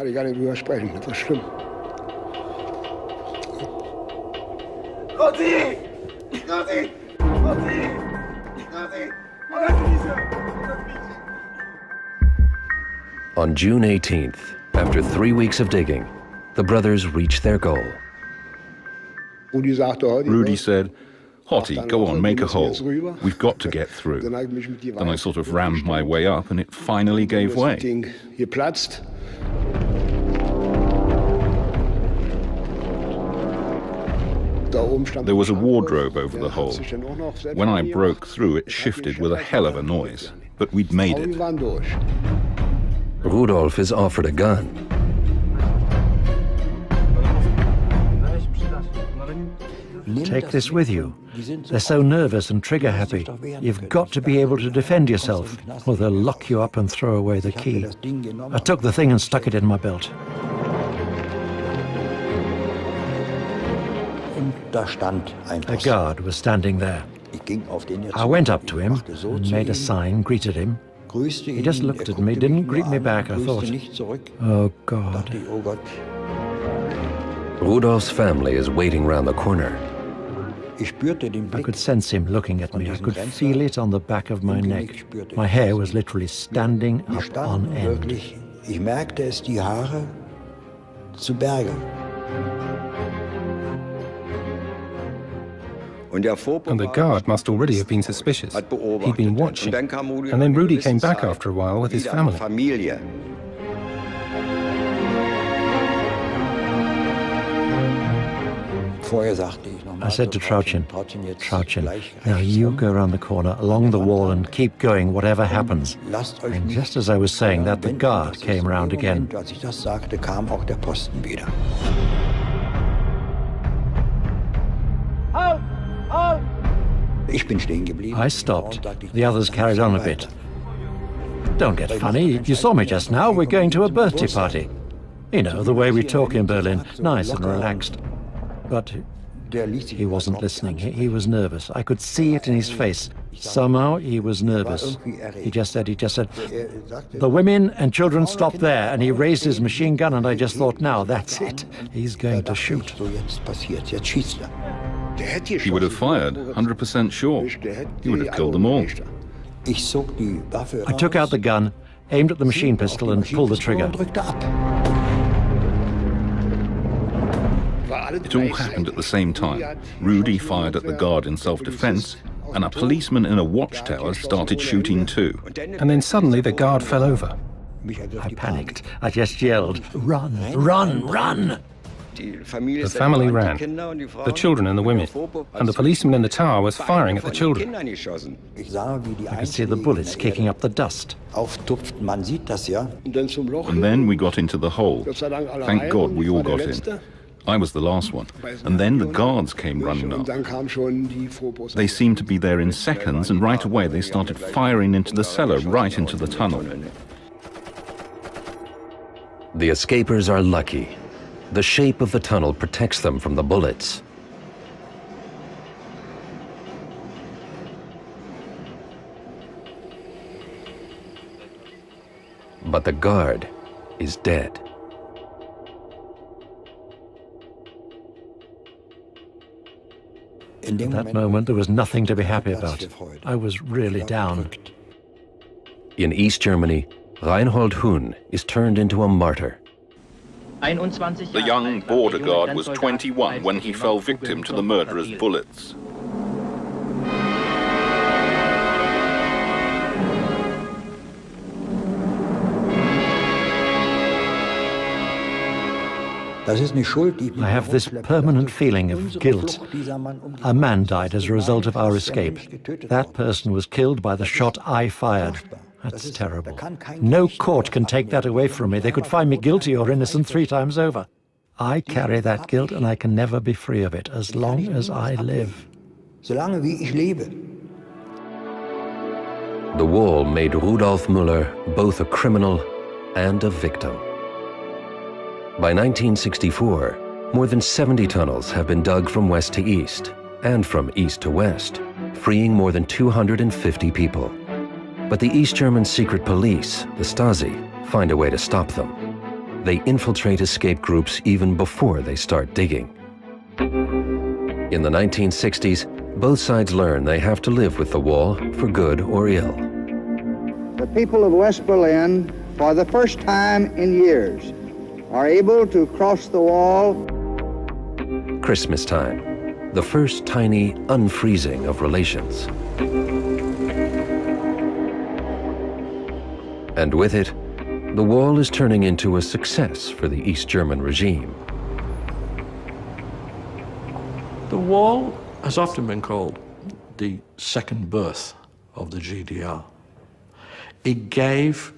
On June 18th, after 3 weeks of digging, the brothers reached their goal.
Rudy said, "Hottie, go on, make a hole. We've got to get through." Then I sort of rammed my way up and it finally gave way. There was a wardrobe over the hole. When I broke through, it shifted with a hell of a noise, but we'd made it.
Rudolf is offered a gun.
Take this with you. They're so nervous and trigger-happy. You've got to be able to defend yourself, or they'll lock you up and throw away the key. I took the thing and stuck it in my belt. A guard was standing there. I went up to him and made a sign, greeted him. He just looked at me, didn't greet me back. I thought, oh God.
Rudolf's family is waiting round the corner.
I could sense him looking at me. I could feel it on the back of my neck. My hair was literally standing up on end.
And the guard must already have been suspicious. He'd been watching. And then Rudy came back after a while with his family.
I said to Trauchen, now you go around the corner, along the wall, and keep going, whatever happens. And just as I was saying that, the guard came round again. I stopped. The others carried on a bit. Don't get funny. You saw me just now. We're going to a birthday party. You know, the way we talk in Berlin, nice and relaxed. But he wasn't listening. He was nervous. I could see it in his face. Somehow he was nervous. He just said, the women and children stop there. And he raised his machine gun, and I just thought, now that's it. He's going to shoot.
He would have fired, 100% sure. He would have killed them all.
I took out the gun, aimed at the machine pistol, and pulled the trigger.
It all happened at the same time. Rudy fired at the guard in self-defense, and a policeman in a watchtower started shooting too.
And then suddenly the guard fell over.
I panicked. I just yelled, run, run, run!
The family ran, the children and the women, and the policeman in the tower was firing at the children.
I could see the bullets kicking up the dust.
And then we got into the hole. Thank God we all got in. I was the last one. And then the guards came running up. They seemed to be there in seconds, and right away they started firing into the cellar, right into the tunnel.
The escapers are lucky. The shape of the tunnel protects them from the bullets. But the guard is dead.
At that moment, there was nothing to be happy about. I was really down.
In East Germany, Reinhold Huhn is turned into a martyr.
The young border guard was 21 when he fell victim to the murderer's bullets.
I have this permanent feeling of guilt. A man died as a result of our escape. That person was killed by the shot I fired. That's terrible. No court can take that away from me. They could find me guilty or innocent 3 times over. I carry that guilt and I can never be free of it as long as I live.
The wall made Rudolf Müller both a criminal and a victim. By 1964, more than 70 tunnels have been dug from west to east and from east to west, freeing more than 250 people. But the East German secret police, the Stasi, find a way to stop them. They infiltrate escape groups even before they start digging. In the 1960s, both sides learn they have to live with the wall for good or ill.
The people of West Berlin, for the first time in years, are able to cross the wall.
Christmas time, the first tiny unfreezing of relations. And with it, the wall is turning into a success for the East German regime.
The wall has often been called the second birth of the GDR. It gave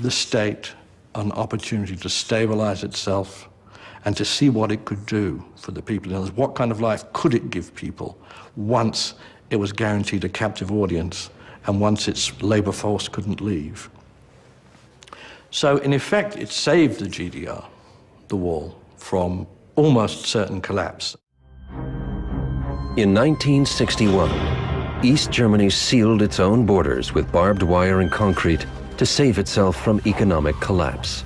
the state an opportunity to stabilize itself and to see what it could do for the people. In other words, what kind of life could it give people once it was guaranteed a captive audience and once its labor force couldn't leave. So in effect, it saved the GDR, the wall, from almost certain collapse.
In 1961, East Germany sealed its own borders with barbed wire and concrete to save itself from economic collapse.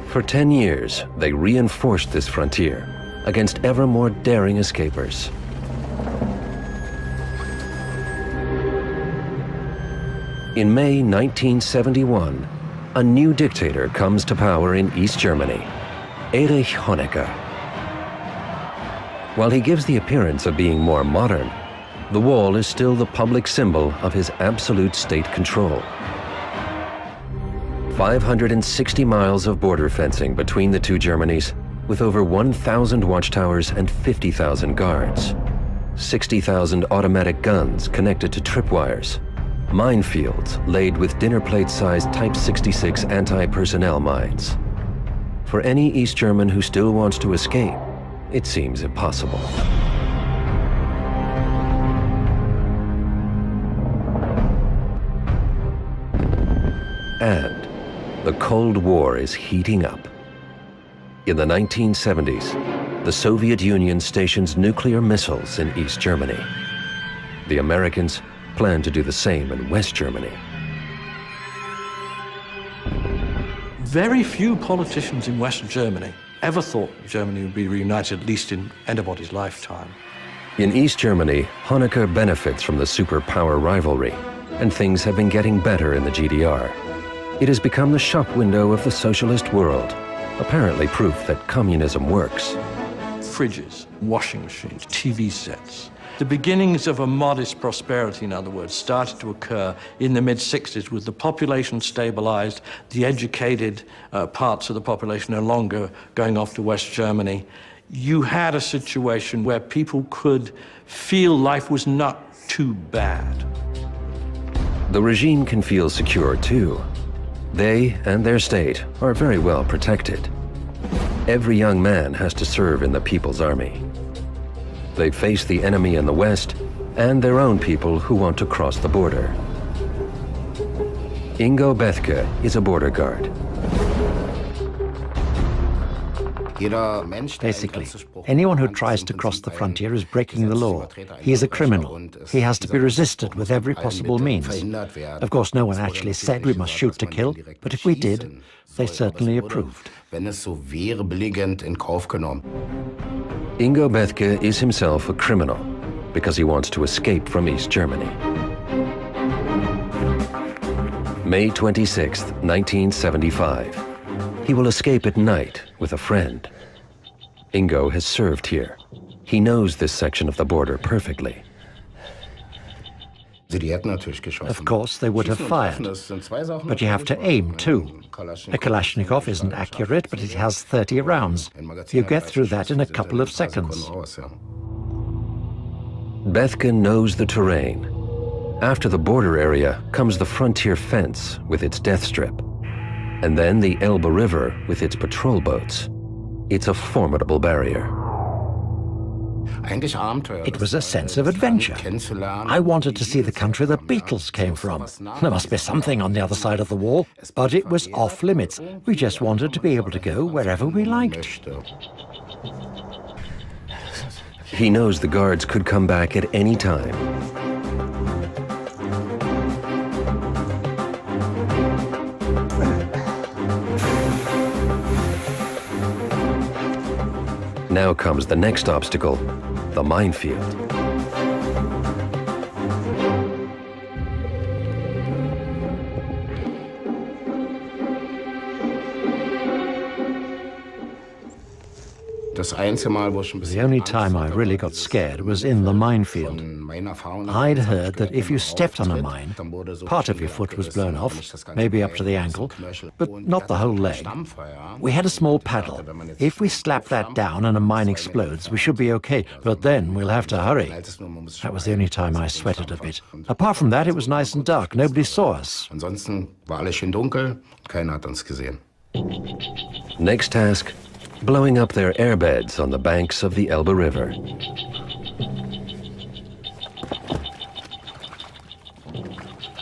For 10 years, they reinforced this frontier against ever more daring escapers. In May 1971, a new dictator comes to power in East Germany, Erich Honecker. While he gives the appearance of being more modern, the wall is still the public symbol of his absolute state control. 560 miles of border fencing between the two Germanys, with over 1,000 watchtowers and 50,000 guards. 60,000 automatic guns connected to tripwires. Minefields laid with dinner plate-sized Type 66 anti-personnel mines. For any East German who still wants to escape, it seems impossible. And the Cold War is heating up. In the 1970s, the Soviet Union stations nuclear missiles in East Germany. The Americans plan to do the same in West Germany.
Very few politicians in West Germany ever thought Germany would be reunited, at least in anybody's lifetime.
In East Germany, Honecker benefits from the superpower rivalry, and things have been getting better in the GDR. It has become the shop window of the socialist world, apparently proof that communism works.
Fridges, washing machines, TV sets. The beginnings of a modest prosperity, in other words, started to occur in the mid-60s with the population stabilized, the educated parts of the population no longer going off to West Germany. You had a situation where people could feel life was not too bad.
The regime can feel secure too. They and their state are very well protected. Every young man has to serve in the People's Army. They face the enemy in the West and their own people who want to cross the border. Ingo Bethke is a border guard.
Basically, anyone who tries to cross the frontier is breaking the law. He is a criminal. He has to be resisted with every possible means. Of course, no one actually said we must shoot to kill, but if we did, they certainly approved.
Ingo Bethke is himself a criminal because he wants to escape from East Germany. May 26, 1975. He will escape at night with a friend. Ingo has served here. He knows this section of the border perfectly.
Of course, they would have fired, but you have to aim too. A Kalashnikov isn't accurate, but it has 30 rounds. You get through that in a couple of seconds.
Bethke knows the terrain. After the border area comes the frontier fence with its death strip, and then the Elbe River with its patrol boats. It's a formidable barrier.
It was a sense of adventure. I wanted to see the country the Beatles came from. There must be something on the other side of the wall, but it was off limits. We just wanted to be able to go wherever we liked.
He knows the guards could come back at any time. Now comes the next obstacle, the minefield.
The only time I really got scared was in the minefield. I'd heard that if you stepped on a mine, part of your foot was blown off, maybe up to the ankle, but not the whole leg. We had a small paddle. If we slap that down and a mine explodes, we should be okay, but then we'll have to hurry. That was the only time I sweated a bit. Apart from that, it was nice and dark. Nobody saw us.
Next task, blowing up their airbeds on the banks of the Elbe River.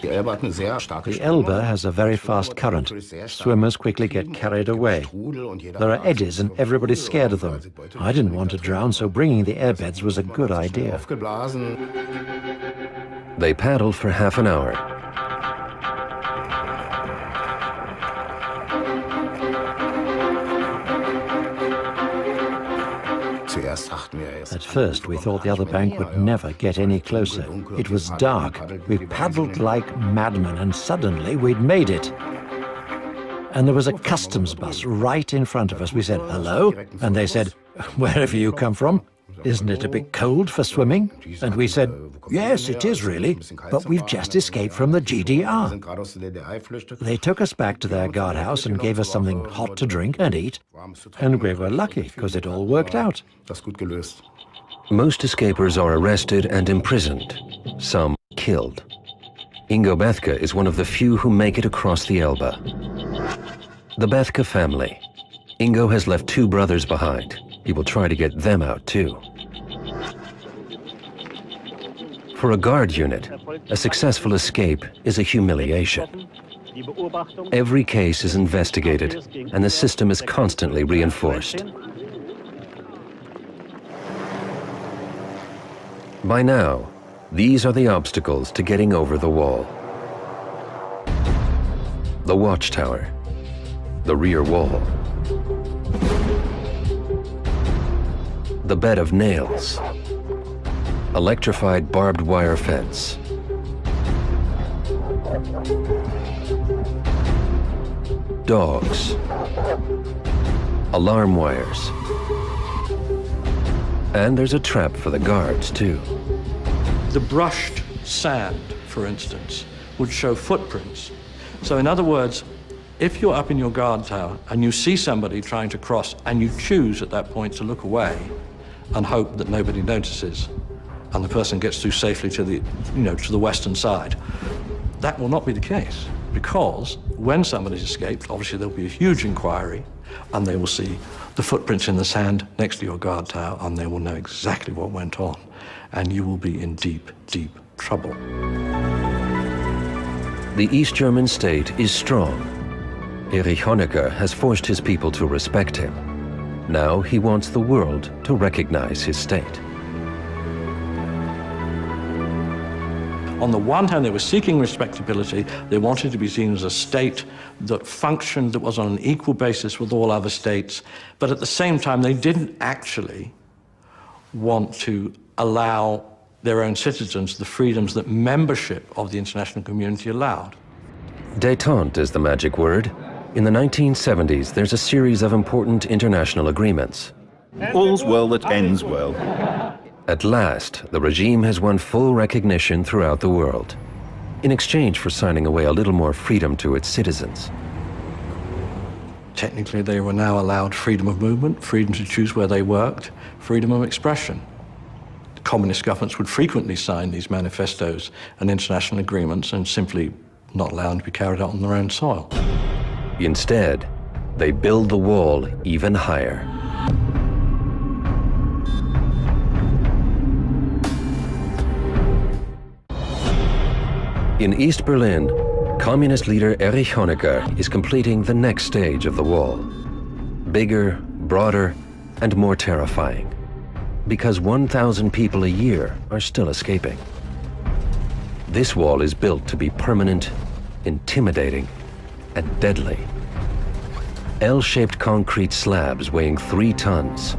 The Elbe has a very fast current. Swimmers quickly get carried away. There are eddies and everybody's scared of them. I didn't want to drown, so bringing the airbeds was a good idea.
They paddle for half an hour.
At first, we thought the other bank would never get any closer. It was dark. We paddled like madmen, and suddenly we'd made it. And there was a customs bus right in front of us. We said, "Hello?" And they said, "Where have you come from? Isn't it a bit cold for swimming?" And we said, "Yes, it is really, but we've just escaped from the GDR." They took us back to their guardhouse and gave us something hot to drink and eat. And we were lucky, because it all worked out.
Most escapers are arrested and imprisoned, some killed. Ingo Bethke is one of the few who make it across the Elbe. The Bethke family. Ingo has left 2 brothers behind. He will try to get them out too. For a guard unit, a successful escape is a humiliation. Every case is investigated, and the system is constantly reinforced. By now, these are the obstacles to getting over the wall. The watchtower, the rear wall, the bed of nails, electrified barbed wire fence, dogs, alarm wires, and there's a trap for the guards too.
The brushed sand, for instance, would show footprints. So in other words, if you're up in your guard tower and you see somebody trying to cross and you choose at that point to look away and hope that nobody notices and the person gets through safely to the, to the western side, that will not be the case, because when somebody's escaped, obviously there'll be a huge inquiry and they will see the footprints in the sand next to your guard tower and they will know exactly what went on, and you will be in deep, deep trouble.
The East German state is strong. Erich Honecker has forced his people to respect him. Now he wants the world to recognize his state.
On the one hand, they were seeking respectability. They wanted to be seen as a state that functioned, that was on an equal basis with all other states. But at the same time, they didn't actually want to allow their own citizens the freedoms that membership of the international community allowed.
Détente is the magic word. In the 1970s, there's a series of important international agreements.
All's well that ends well.
At last, the regime has won full recognition throughout the world, in exchange for signing away a little more freedom to its citizens.
Technically, they were now allowed freedom of movement, freedom to choose where they worked, freedom of expression. The communist governments would frequently sign these manifestos and international agreements and simply not allow them to be carried out on their own soil.
Instead, they build the wall even higher. In East Berlin, Communist leader Erich Honecker is completing the next stage of the wall. Bigger, broader, and more terrifying. Because 1,000 people a year are still escaping. This wall is built to be permanent, intimidating, and deadly. L-shaped concrete slabs weighing 3 tons,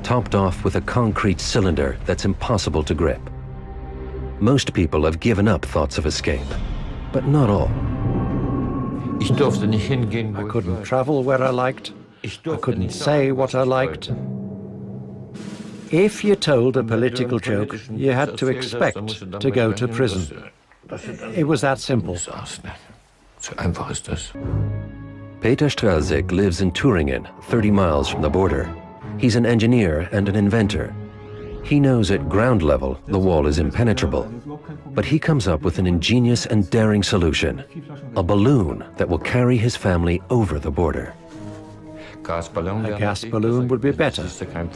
topped off with a concrete cylinder that's impossible to grip. Most people have given up thoughts of escape, but not all.
I couldn't travel where I liked. I couldn't say what I liked. If you told a political joke, you had to expect to go to prison. It was that simple.
Peter Strelzik lives in Thüringen, 30 miles from the border. He's an engineer and an inventor. He knows at ground level the wall is impenetrable, but he comes up with an ingenious and daring solution, a balloon that will carry his family over the border.
A gas balloon would be better,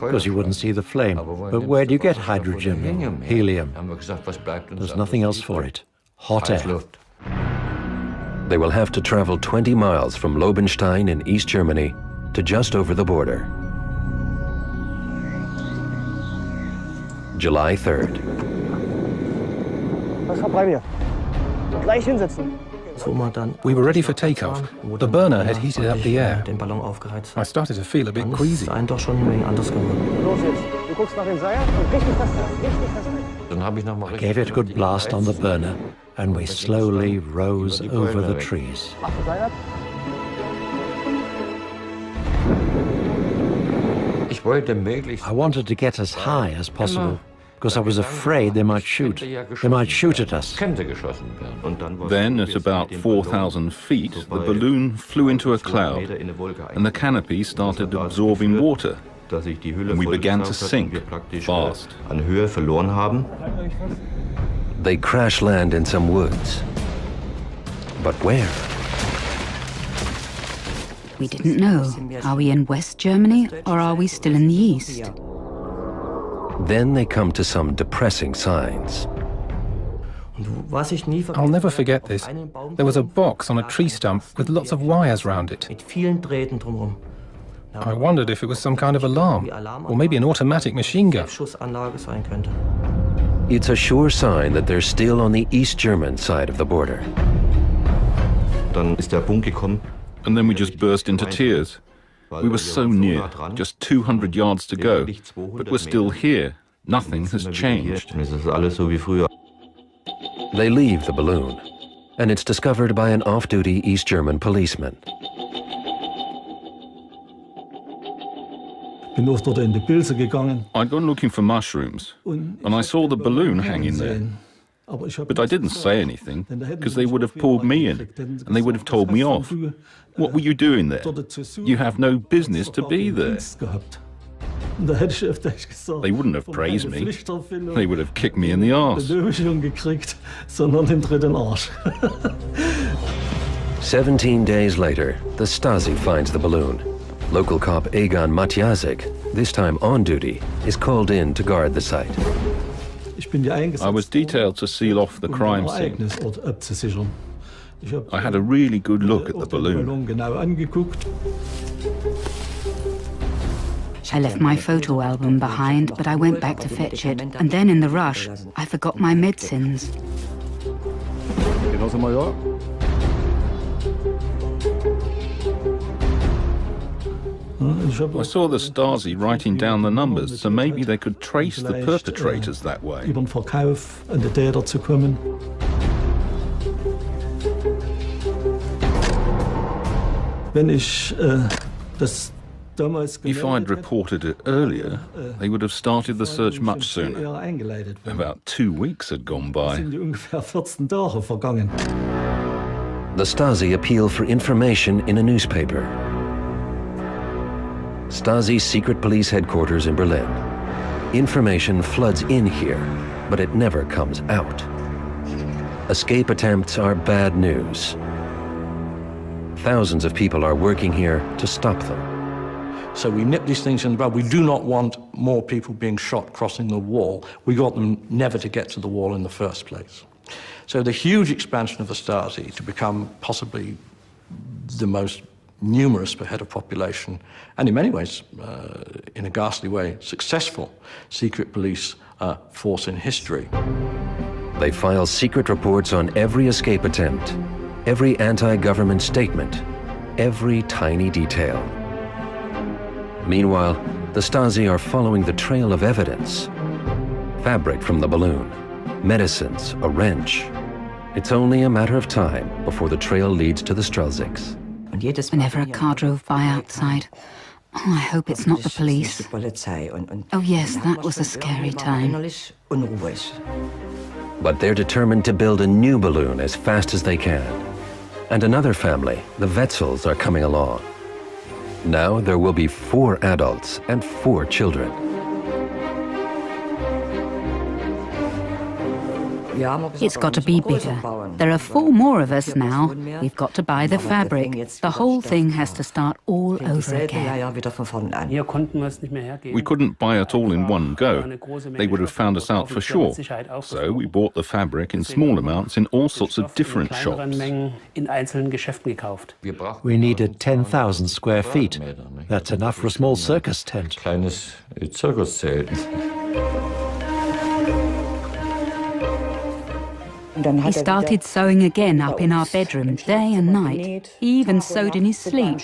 because you wouldn't see the flame. But where do you get hydrogen, helium? There's nothing else for it. Hot air.
They will have to travel 20 miles from Lobenstein in East Germany to just over the border. July 3rd.
We were ready for takeoff. The burner had heated up the air. I started to feel a bit queasy.
I gave it a good blast on the burner, and we slowly rose over the trees. I wanted to get as high as possible, because I was afraid they might shoot. They might shoot at us.
Then, at about 4,000 feet, the balloon flew into a cloud, and the canopy started absorbing water. And we began to sink fast.
They crash land in some woods. But where?
We didn't know. Are we in West Germany or are we still in the East?
Then they come to some depressing signs.
I'll never forget this. There was a box on a tree stump with lots of wires round it. I wondered if it was some kind of alarm, or maybe an automatic machine gun.
It's a sure sign that they're still on the East German side of the border.
And then we just burst into tears. We were so near, just 200 yards to go, but we're still here. Nothing has changed.
They leave the balloon, and it's discovered by an off-duty East German policeman.
I'd gone looking for mushrooms, and I saw the balloon hanging there. But I didn't say anything, because they would have pulled me in, and they would have told me off. What were you doing there? You have no business to be there. They wouldn't have praised me. They would have kicked me in the arse.
17 days later, the Stasi finds the balloon. Local cop Egon Matjasek, this time on duty, is called in to guard the site.
I was detailed to seal off the crime scene. I had a really good look at the balloon.
I left my photo album behind, but I went back to fetch it. And then in the rush, I forgot my medicines.
I saw the Stasi writing down the numbers, so maybe they could trace the perpetrators that way. If I'd reported it earlier, they would have started the search much sooner. About 2 weeks had gone by.
The Stasi appeal for information in a newspaper. Stasi's secret police headquarters in Berlin. Information floods in here, but it never comes out. Escape attempts are bad news. Thousands of people are working here to stop them.
So we nip these things in the bud. We do not want more people being shot crossing the wall. We want them never to get to the wall in the first place. So the huge expansion of the Stasi to become possibly the most numerous per head of population, and in many ways, in a ghastly way, successful secret police force in history.
They file secret reports on every escape attempt, every anti-government statement, every tiny detail. Meanwhile, the Stasi are following the trail of evidence. Fabric from the balloon, medicines, a wrench. It's only a matter of time before the trail leads to the Strelzigs.
Whenever a car drove by outside, oh, I hope it's not the police. Oh yes, that was a scary time.
But they're determined to build a new balloon as fast as they can. And another family, the Wetzels, are coming along. Now there will be 4 adults and 4 children.
It's got to be bigger. There are 4 more of us now. We've got to buy the fabric. The whole thing has to start all over again.
We couldn't buy it all in one go. They would have found us out for sure. So we bought the fabric in small amounts in all sorts of different shops.
We needed 10,000 square feet. That's enough for a small circus tent.
He started sewing again up in our bedroom, day and night. He even sewed in his sleep.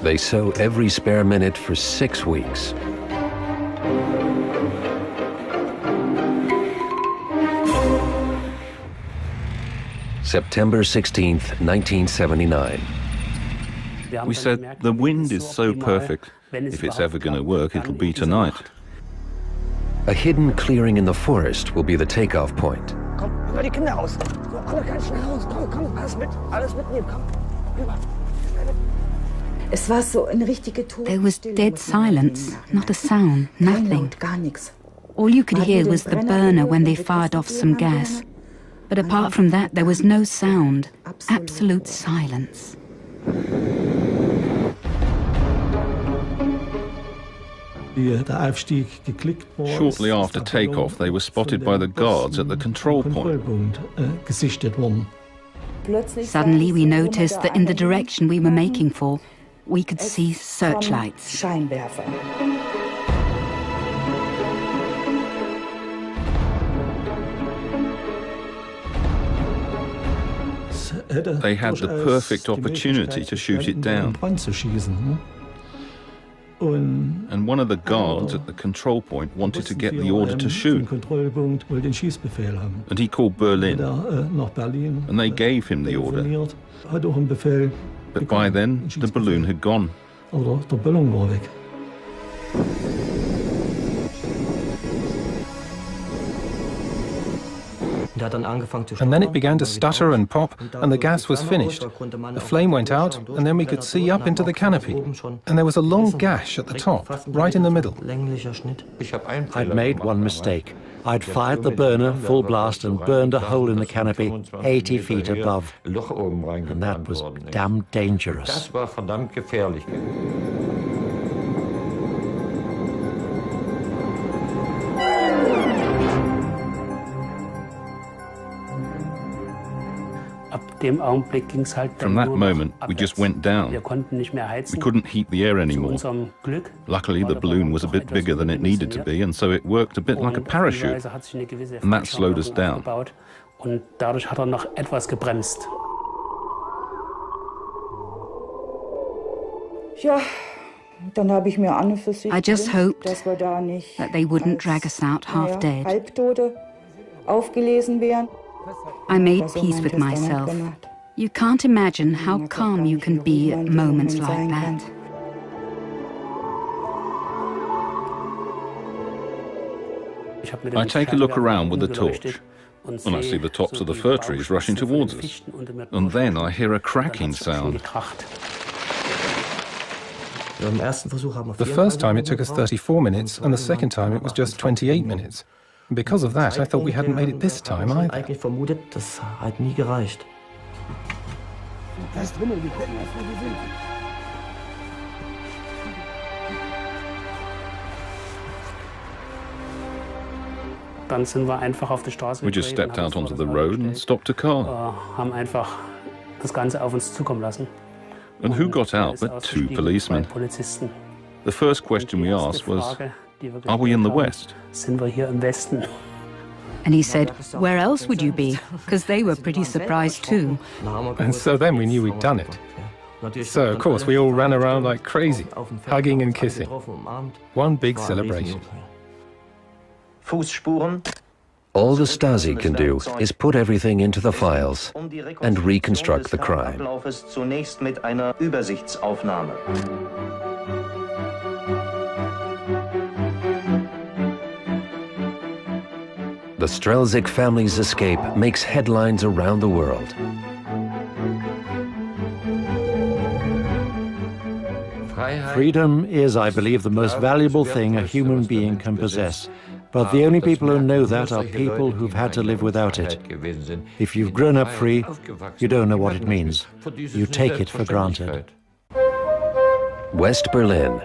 They sew every spare minute for 6 weeks. September 16th, 1979.
We said, the wind is so perfect. If it's ever going to work, it'll be tonight.
A hidden clearing in the forest will be the takeoff point.
There was dead silence, not a sound, nothing. All you could hear was the burner when they fired off some gas. But apart from that, there was no sound, absolute silence.
Shortly after takeoff, they were spotted by the guards at the control point.
Suddenly, we noticed that in the direction we were making for, we could see searchlights.
They had the perfect opportunity to shoot it down. And one of the guards at the control point wanted to get the order to shoot. And he called Berlin. And they gave him the order. But by then, the balloon had gone.
And then it began to stutter and pop, and the gas was finished. The flame went out, and then we could see up into the canopy. And there was a long gash at the top, right in the middle.
I'd made one mistake. I'd fired the burner full blast and burned a hole in the canopy 80 feet above. And that was damn dangerous.
From that moment, we just went down. We couldn't heat the air anymore. Luckily, the balloon was a bit bigger than it needed to be, and so it worked a bit like a parachute. And that slowed us down.
I just hoped that they wouldn't drag us out half dead. I made peace with myself. You can't imagine how calm you can be at moments like that.
I take a look around with a torch, and I see the tops of the fir trees rushing towards us. And then I hear a cracking sound.
The first time it took us 34 minutes, and the second time it was just 28 minutes. Because of that, I thought we hadn't made it this time either.
We just stepped out onto the road and stopped a car. And who got out but 2 policemen? The first question we asked was, are we in the West?
And he said, where else would you be? Because they were pretty surprised too.
And so then we knew we'd done it. So, of course, we all ran around like crazy, hugging and kissing. One big celebration.
All the Stasi can do is put everything into the files and reconstruct the crime. The Strelzik family's escape makes headlines around the world.
Freedom is, I believe, the most valuable thing a human being can possess. But the only people who know that are people who've had to live without it. If you've grown up free, you don't know what it means. You take it for granted.
West Berlin,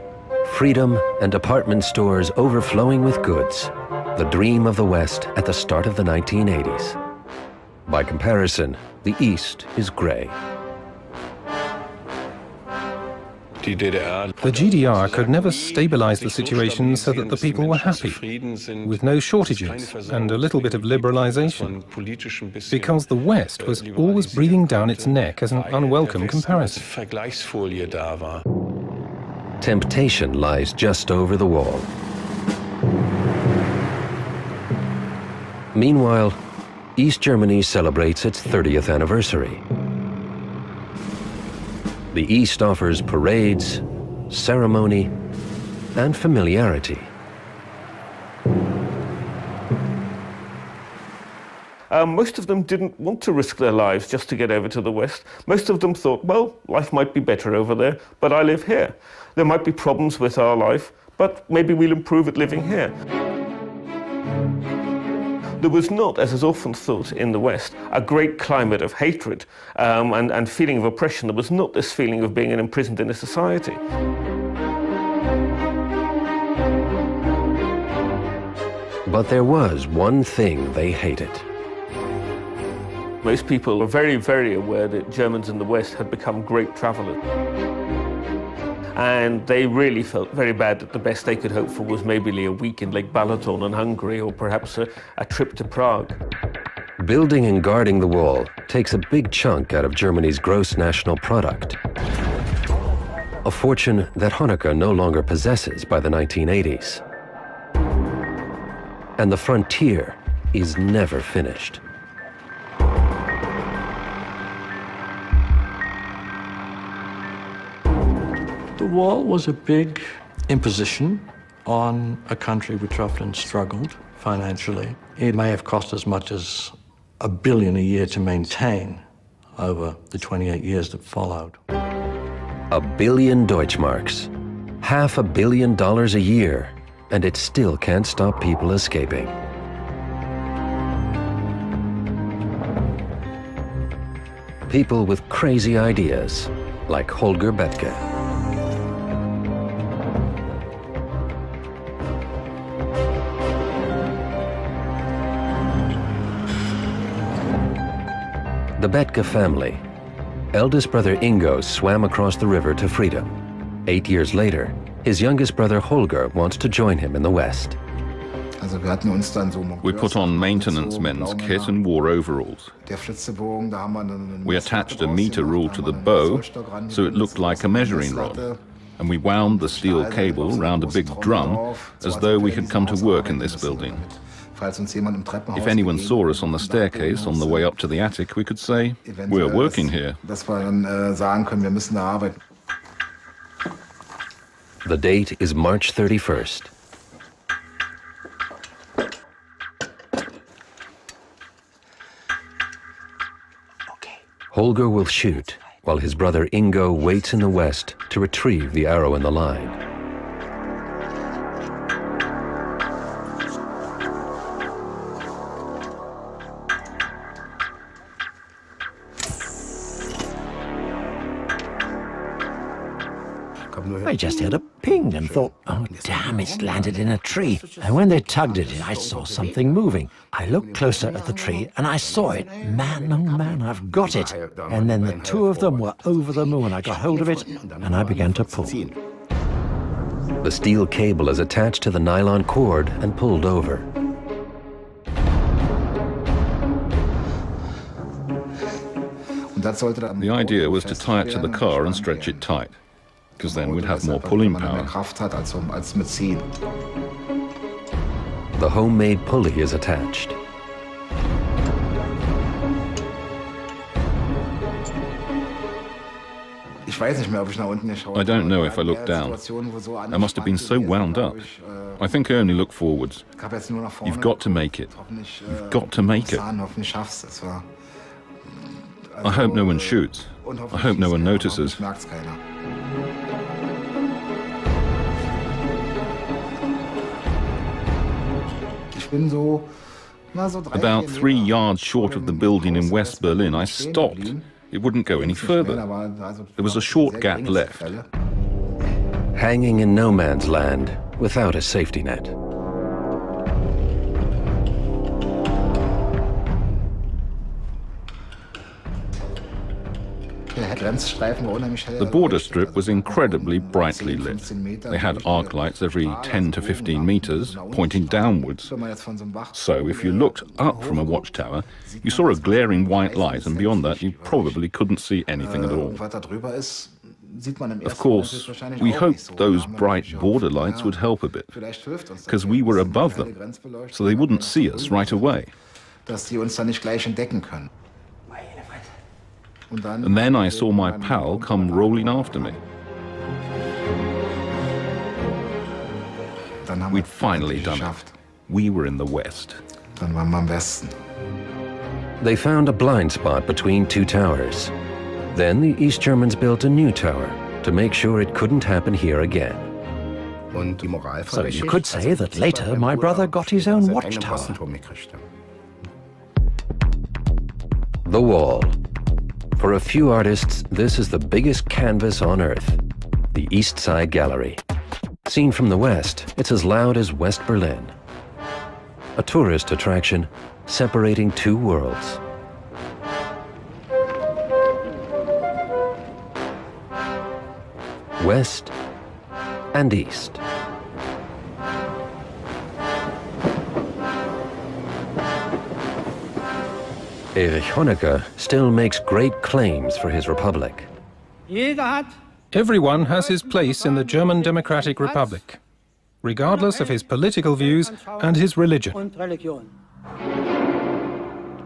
freedom and department stores overflowing with goods. The dream of the West at the start of the 1980s. By comparison, the East is gray.
The GDR could never stabilize the situation so that the people were happy, with no shortages and a little bit of liberalization, because the West was always breathing down its neck as an unwelcome comparison.
Temptation lies just over the wall. Meanwhile, East Germany celebrates its 30th anniversary. The East offers parades, ceremony, and familiarity.
Most of them didn't want to risk their lives just to get over to the West. Most of them thought, well, life might be better over there, but I live here. There might be problems with our life, but maybe we'll improve at living here. There was not, as is often thought in the West, a great climate of hatred and feeling of oppression. There was not this feeling of being imprisoned in a society.
But there was one thing they hated.
Most people were very, very aware that Germans in the West had become great travelers. And they really felt very bad that the best they could hope for was maybe a week in Lake Balaton in Hungary, or perhaps a trip to Prague.
Building and guarding the wall takes a big chunk out of Germany's gross national product. A fortune that Honecker no longer possesses by the 1980s. And the frontier is never finished.
The wall was a big imposition on a country which often struggled financially. It may have cost as much as $1 billion a year to maintain over the 28 years that followed.
$1 billion Deutschmarks, $500 million a year, and it still can't stop people escaping. People with crazy ideas, like Holger Bethke. The Bethke family. Eldest brother Ingo swam across the river to freedom. 8 years later, his youngest brother Holger wants to join him in the West.
We put on maintenance men's kit and wore overalls. We attached a meter rule to the bow so it looked like a measuring rod. And we wound the steel cable round a big drum as though we had come to work in this building. If anyone saw us on the staircase on the way up to the attic, we could say, "We're working here."
The date is March 31st. Holger will shoot, while his brother Ingo waits in the west to retrieve the arrow in the line.
I just heard a ping and thought, oh damn, it's landed in a tree. And when they tugged at it, I saw something moving. I looked closer at the tree and I saw it. Man, oh man, I've got it. And then the two of them were over the moon. I got hold of it and I began to pull.
The steel cable is attached to the nylon cord and pulled over.
The idea was to tie it to the car and stretch it tight, because then we'd have more pulling power.
The homemade pulley is attached.
I don't know if I looked down. I must have been so wound up. I think I only looked forwards. You've got to make it. You've got to make it. I hope no one shoots. I hope no one notices. About 3 yards short of the building in West Berlin, I stopped. It wouldn't go any further. There was a short gap left.
Hanging in no man's land without a safety net.
The border strip was incredibly brightly lit. They had arc lights every 10 to 15 meters, pointing downwards. So if you looked up from a watchtower, you saw a glaring white light, and beyond that you probably couldn't see anything at all. Of course, we hoped those bright border lights would help a bit, because we were above them, so they wouldn't see us right away. And then I saw my pal come rolling after me. We'd finally done it. We were in the west.
They found a blind spot between two towers. Then the East Germans built a new tower to make sure it couldn't happen here again.
So you could say that later my brother got his own watchtower.
The Wall. For a few artists, this is the biggest canvas on Earth, the East Side Gallery. Seen from the west, it's as loud as West Berlin. A tourist attraction separating two worlds. West and East. Erich Honecker still makes great claims for his republic.
Everyone has his place in the German Democratic Republic, regardless of his political views and his religion.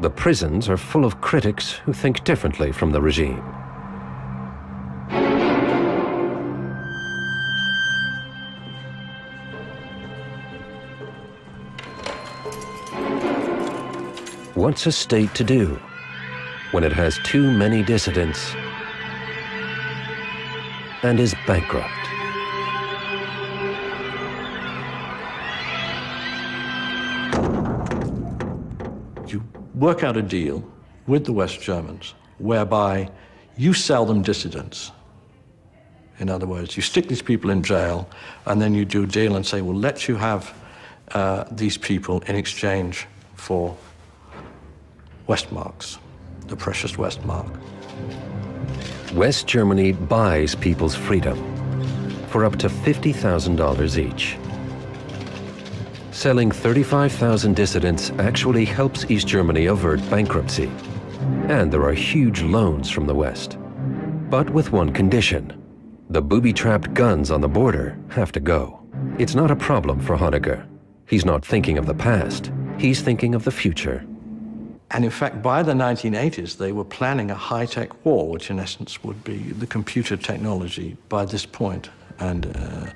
The prisons are full of critics who think differently from the regime. What's a state to do when it has too many dissidents and is bankrupt?
You work out a deal with the West Germans whereby you sell them dissidents. In other words, you stick these people in jail and then you do a deal and say, we'll let you have these people in exchange for Westmarks, the precious Westmark.
West Germany buys people's freedom for up to $50,000 each. Selling 35,000 dissidents actually helps East Germany avert bankruptcy. And there are huge loans from the West. But with one condition. The booby-trapped guns on the border have to go. It's not a problem for Honecker. He's not thinking of the past. he's thinking of the future.
And in fact, by the 1980s, they were planning a high-tech war, which in essence would be the computer technology by this point, and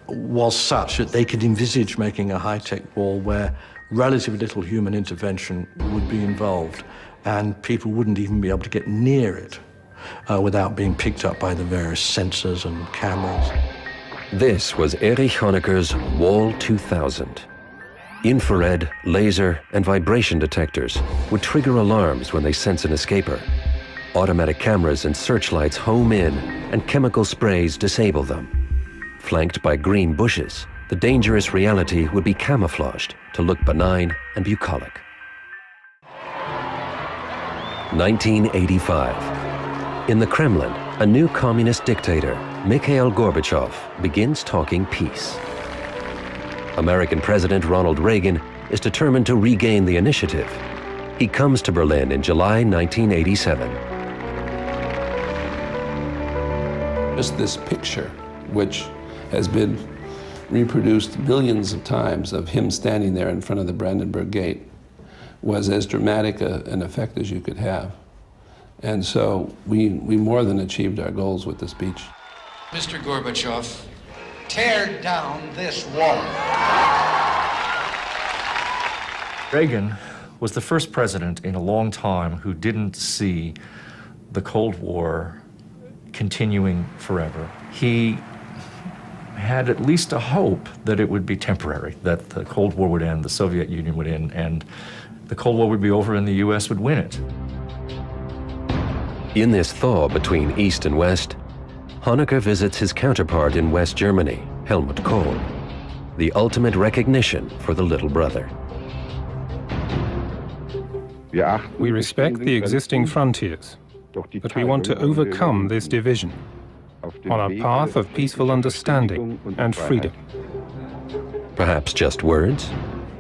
was such that they could envisage making a high-tech war where relatively little human intervention would be involved, and people wouldn't even be able to get near it without being picked up by the various sensors and cameras.
This was Erich Honecker's Wall 2000. Infrared, laser, and vibration detectors would trigger alarms when they sense an escaper. Automatic cameras and searchlights home in, and chemical sprays disable them. Flanked by green bushes, the dangerous reality would be camouflaged to look benign and bucolic. 1985. In the Kremlin, a new communist dictator, Mikhail Gorbachev, begins talking peace. American President Ronald Reagan is determined to regain the initiative. He comes to Berlin in July 1987.
Just this picture, which has been reproduced millions of times of him standing there in front of the Brandenburg Gate, was as dramatic an effect as you could have. And so we more than achieved our goals with the speech.
Mr. Gorbachev, tear down this wall.
Reagan was the first president in a long time who didn't see the Cold War continuing forever. He had at least a hope that it would be temporary, that the Cold War would end, the Soviet Union would end, and the Cold War would be over and the US would win it.
In this thaw between East and West, Honecker visits his counterpart in West Germany, Helmut Kohl, the ultimate recognition for the little brother.
We respect the existing frontiers, but we want to overcome this division on a path of peaceful understanding and freedom.
Perhaps just words?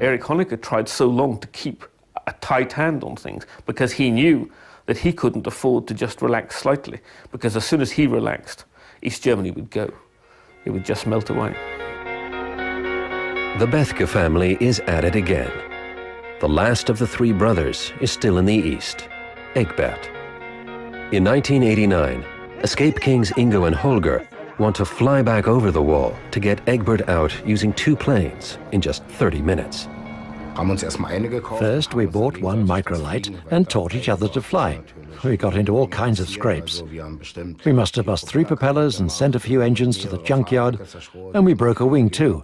Erich Honecker tried so long to keep a tight hand on things because he knew that he couldn't afford to just relax slightly, because as soon as he relaxed, East Germany would go. It would just melt away.
The Bethke family is at it again. The last of the three brothers is still in the East, Egbert. In 1989, escape kings Ingo and Holger want to fly back over the wall to get Egbert out using 2 planes in just 30 minutes.
First, we bought one microlight and taught each other to fly. We got into all kinds of scrapes. We must have bust 3 propellers and sent a few engines to the junkyard, and we broke a wing too.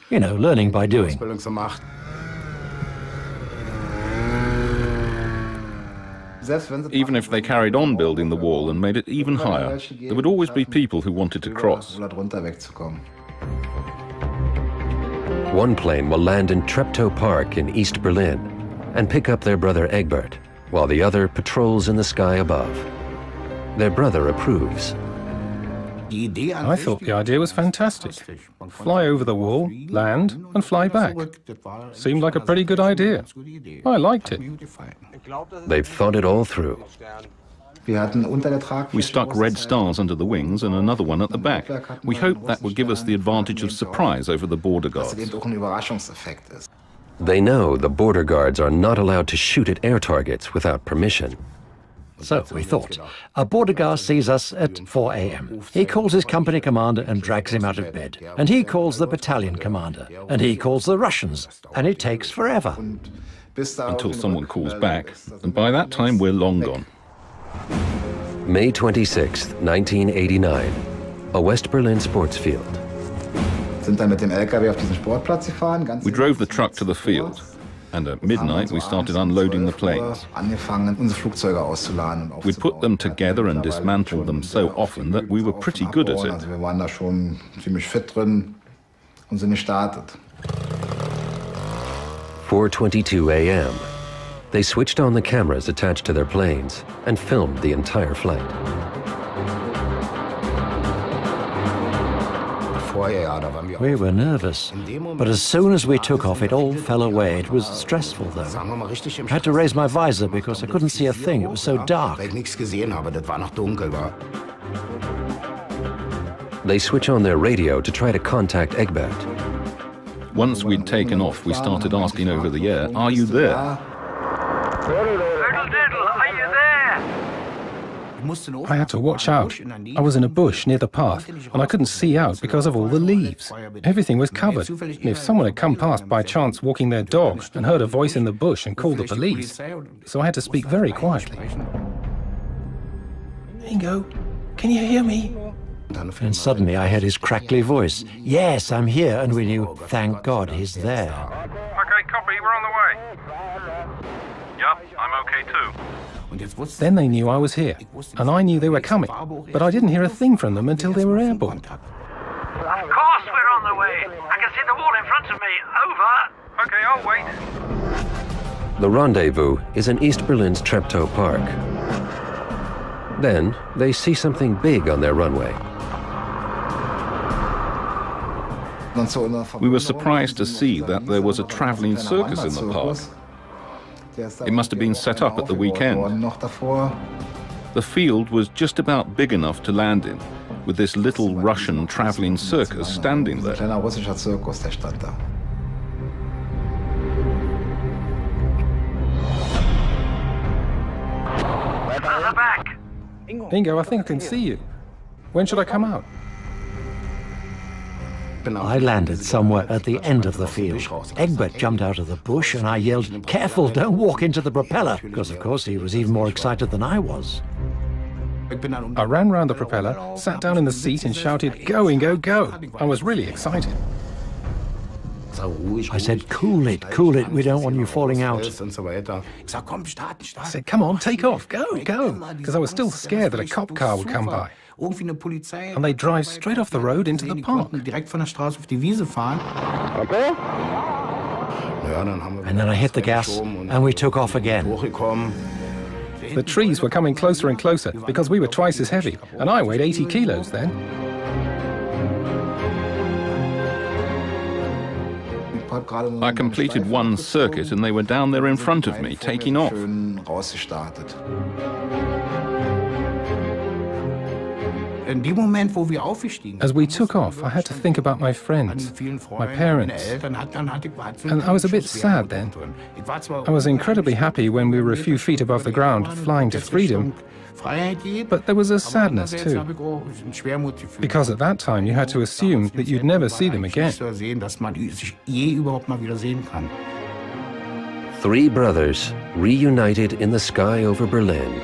You know, learning by doing.
Even if they carried on building the wall and made it even higher, there would always be people who wanted to cross.
One plane will land in Treptow Park in East Berlin and pick up their brother Egbert, while the other patrols in the sky above. Their brother approves.
I thought the idea was fantastic. Fly over the wall, land, and fly back. Seemed like a pretty good idea. I liked it.
They've thought it all through.
We stuck red stars under the wings and another one at the back. We hoped that would give us the advantage of surprise over the border guards.
They know the border guards are not allowed to shoot at air targets without permission.
So we thought, a border guard sees us at 4 a.m. He calls his company commander and drags him out of bed. And he calls the battalion commander. And he calls the Russians. And it takes forever.
Until someone calls back, and by that time we're long gone.
May 26, 1989, a West Berlin sports field.
We drove the truck to the field, and at midnight we started unloading the planes. We'd put them together and dismantled them so often that we were pretty good at it.
4:22 a.m. They switched on the cameras attached to their planes and filmed the entire flight.
We were nervous, but as soon as we took off, it all fell away. It was stressful, though. I had to raise my visor because I couldn't see a thing. It was so dark.
They switch on their radio to try to contact Egbert.
Once we'd taken off, we started asking over the air, "Are you there?"
I had to watch out. I was in a bush near the path, and I couldn't see out because of all the leaves. Everything was covered. And if someone had come past by chance walking their dog and heard a voice in the bush and called the police, so I had to speak very quietly. Ingo, can you hear me?
And suddenly I heard his crackly voice. Yes, I'm here, and we knew, thank God, he's there.
Okay, copy, we're on the way. Yep, I'm okay too.
Then they knew I was here, and I knew they were coming, but I didn't hear a thing from them until they were airborne.
Of course we're on the way. I can see the wall in front of me. Over. Okay, I'll wait.
The rendezvous is in East Berlin's Treptow Park. Then they see something big on their runway.
We were surprised to see that there was a traveling circus in the park. It must have been set up at the weekend. The field was just about big enough to land in, with this little Russian traveling circus standing there.
Ingo, I think I can see you. When should I come out?
I landed somewhere at the end of the field. Egbert jumped out of the bush and I yelled, "Careful, don't walk into the propeller," because of course he was even more excited than I was.
I ran round the propeller, sat down in the seat and shouted, "Go, Ingo, go!" I was really excited.
I said, cool it, we don't want you falling out.
I said, come on, take off, go, because I was still scared that a cop car would come by. And they drive straight off the road into the park.
And then I hit the gas and we took off again.
The trees were coming closer and closer because we were twice as heavy, and I weighed 80 kilos then.
I completed one circuit and they were down there in front of me, taking off.
As we took off, I had to think about my friends, my parents, and I was a bit sad then. I was incredibly happy when we were a few feet above the ground, flying to freedom, but there was a sadness too, because at that time you had to assume that you'd never see them again.
3 brothers reunited in the sky over Berlin.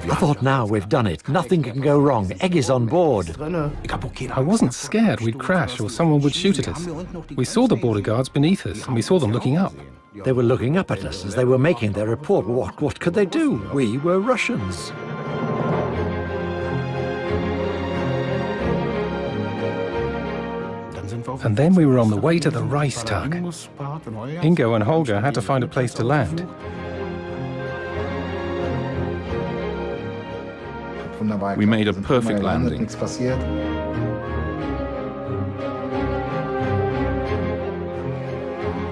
I thought, now we've done it. Nothing can go wrong. Egg is on board.
I wasn't scared we'd crash or someone would shoot at us. We saw the border guards beneath us and we saw them looking up.
They were looking up at us as they were making their report. What could they do? We were Russians.
And then we were on the way to the Reichstag. Ingo and Holger had to find a place to land.
We made a perfect landing.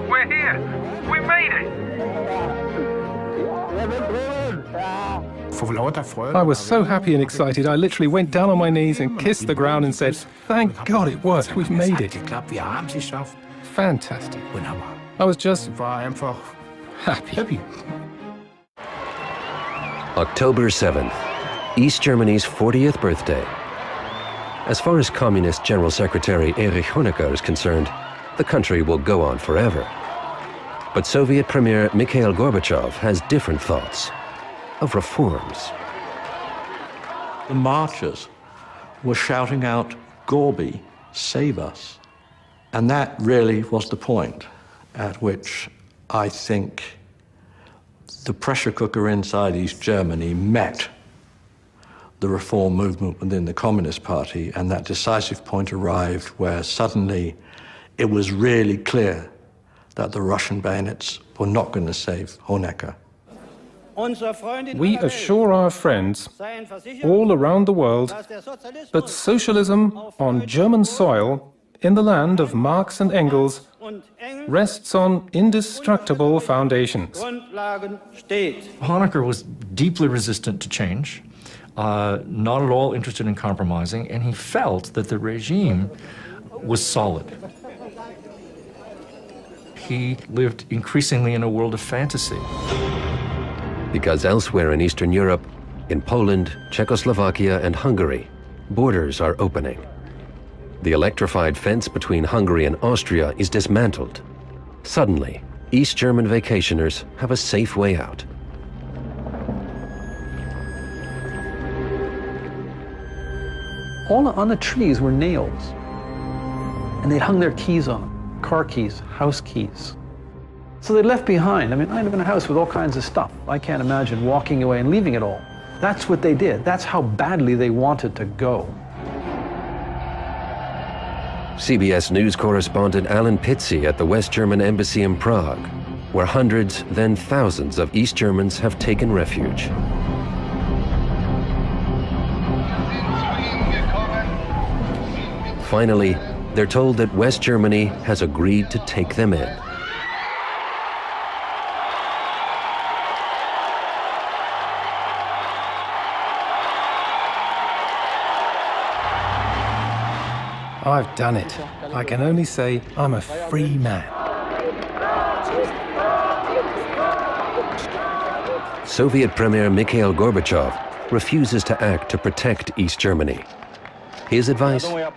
We're here! We made it!
I was so happy and excited, I literally went down on my knees and kissed the ground and said, "Thank God it worked, we've made it." Fantastic. I was just happy.
October 7th, East Germany's 40th birthday. As far as Communist General Secretary Erich Honecker is concerned, the country will go on forever. But Soviet Premier Mikhail Gorbachev has different thoughts of reforms.
The marchers were shouting out, "Gorby, save us." And that really was the point at which I think the pressure cooker inside East Germany met the reform movement within the Communist Party, and that decisive point arrived where suddenly it was really clear that the Russian bayonets were not going to save Honecker.
We assure our friends all around the world that socialism on German soil, in the land of Marx and Engels, rests on indestructible foundations.
Honecker was deeply resistant to change, not at all interested in compromising, and he felt that the regime was solid. he lived increasingly in a world of fantasy.
Because elsewhere in Eastern Europe, in Poland, Czechoslovakia, and Hungary, borders are opening. The electrified fence between Hungary and Austria is dismantled. Suddenly, East German vacationers have a safe way out.
All on the trees were nails, and they'd hung their keys on them, car keys, house keys. So they'd left behind. I mean, I live in a house with all kinds of stuff. I can't imagine walking away and leaving it all. That's what they did. That's how badly they wanted to go.
CBS News correspondent Alan Pitsey at the West German Embassy in Prague, where hundreds, then thousands of East Germans have taken refuge. Finally, they're told that West Germany has agreed to take them in.
I've done it. I can only say I'm a free man.
Soviet Premier Mikhail Gorbachev refuses to act to protect East Germany. His advice?
I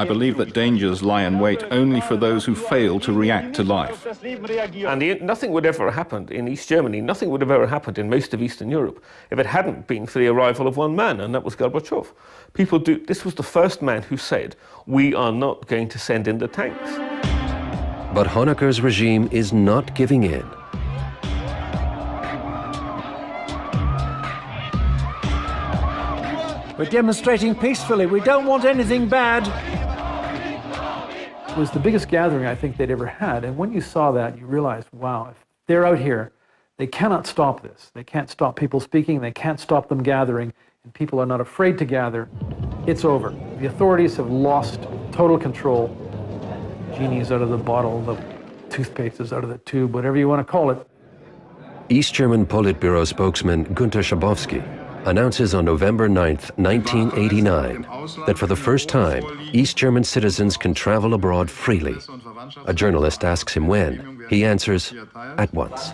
believe that dangers lie in wait only for those who fail to react to life.
And nothing would ever have happened in East Germany, nothing would have ever happened in most of Eastern Europe if it hadn't been for the arrival of one man, and that was Gorbachev. This was the first man who said, we are not going to send in the tanks.
But Honecker's regime is not giving in.
We're demonstrating peacefully. We don't want anything bad.
It was the biggest gathering I think they'd ever had. And when you saw that, you realized, wow, if they're out here, they cannot stop this. They can't stop people speaking. They can't stop them gathering. And people are not afraid to gather. It's over. The authorities have lost total control. Genie's out of the bottle, the toothpaste is out of the tube, whatever you want to call it.
East German Politburo spokesman Günter Schabowski announces on November 9, 1989, that for the first time, East German citizens can travel abroad freely. A journalist asks him when. He answers, at once.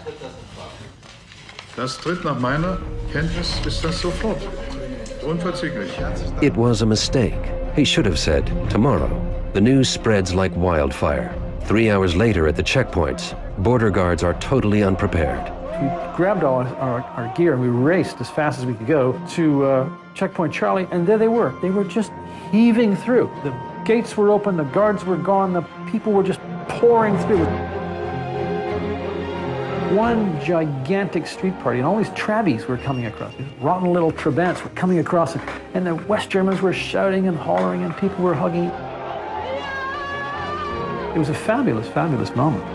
It was a mistake. He should have said, tomorrow. The news spreads like wildfire. 3 hours later at the checkpoints, border guards are totally unprepared.
We grabbed all our gear and we raced as fast as we could go to Checkpoint Charlie, and there they were. They were just heaving through. The gates were open, the guards were gone, the people were just pouring through. One gigantic street party, and all these trabbies were coming across. These rotten little Trabants were coming across, and the West Germans were shouting and hollering, and people were hugging. It was a fabulous, fabulous moment.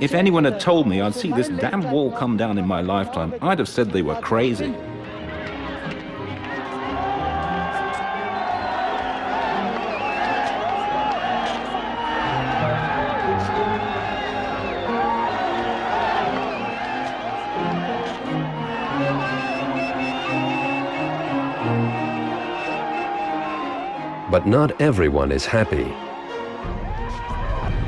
If anyone had told me I'd see this damn wall come down in my lifetime, I'd have said they were crazy.
But not everyone is happy.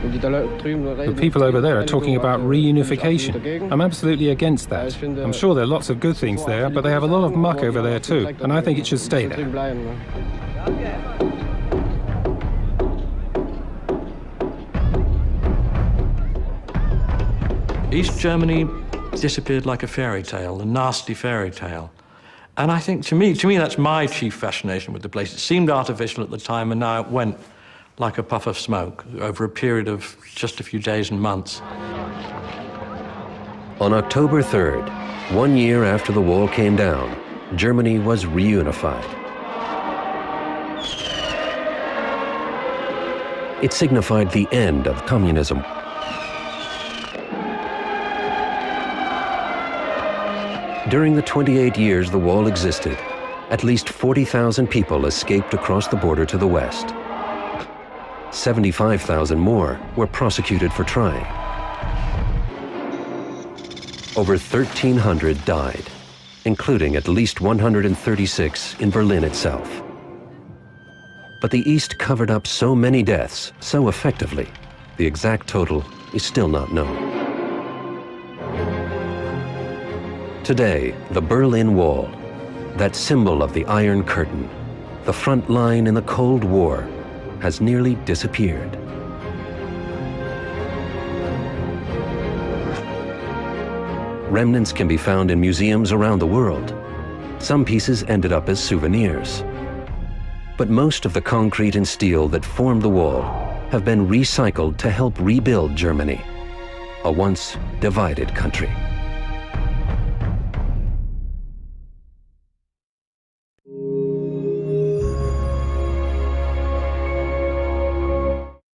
The people over there are talking about reunification. I'm absolutely against that. I'm sure there are lots of good things there, but they have a lot of muck over there too, and I think it should stay there.
East Germany disappeared like a fairy tale, a nasty fairy tale. And I think, to me, that's my chief fascination with the place. It seemed artificial at the time, and now it went like a puff of smoke over a period of just a few days and months.
On October 3rd, 1 year after the wall came down, Germany was reunified. It signified the end of communism. During the 28 years the wall existed, At least 40,000 people escaped across the border to the west. 75,000 more were prosecuted for trying. Over 1,300 died, including at least 136 in Berlin itself. But the East covered up so many deaths so effectively, the exact total is still not known. Today, the Berlin Wall, that symbol of the Iron Curtain, the front line in the Cold War, has nearly disappeared. Remnants can be found in museums around the world. Some pieces ended up as souvenirs. But most of the concrete and steel that formed the wall have been recycled to help rebuild Germany, a once divided country.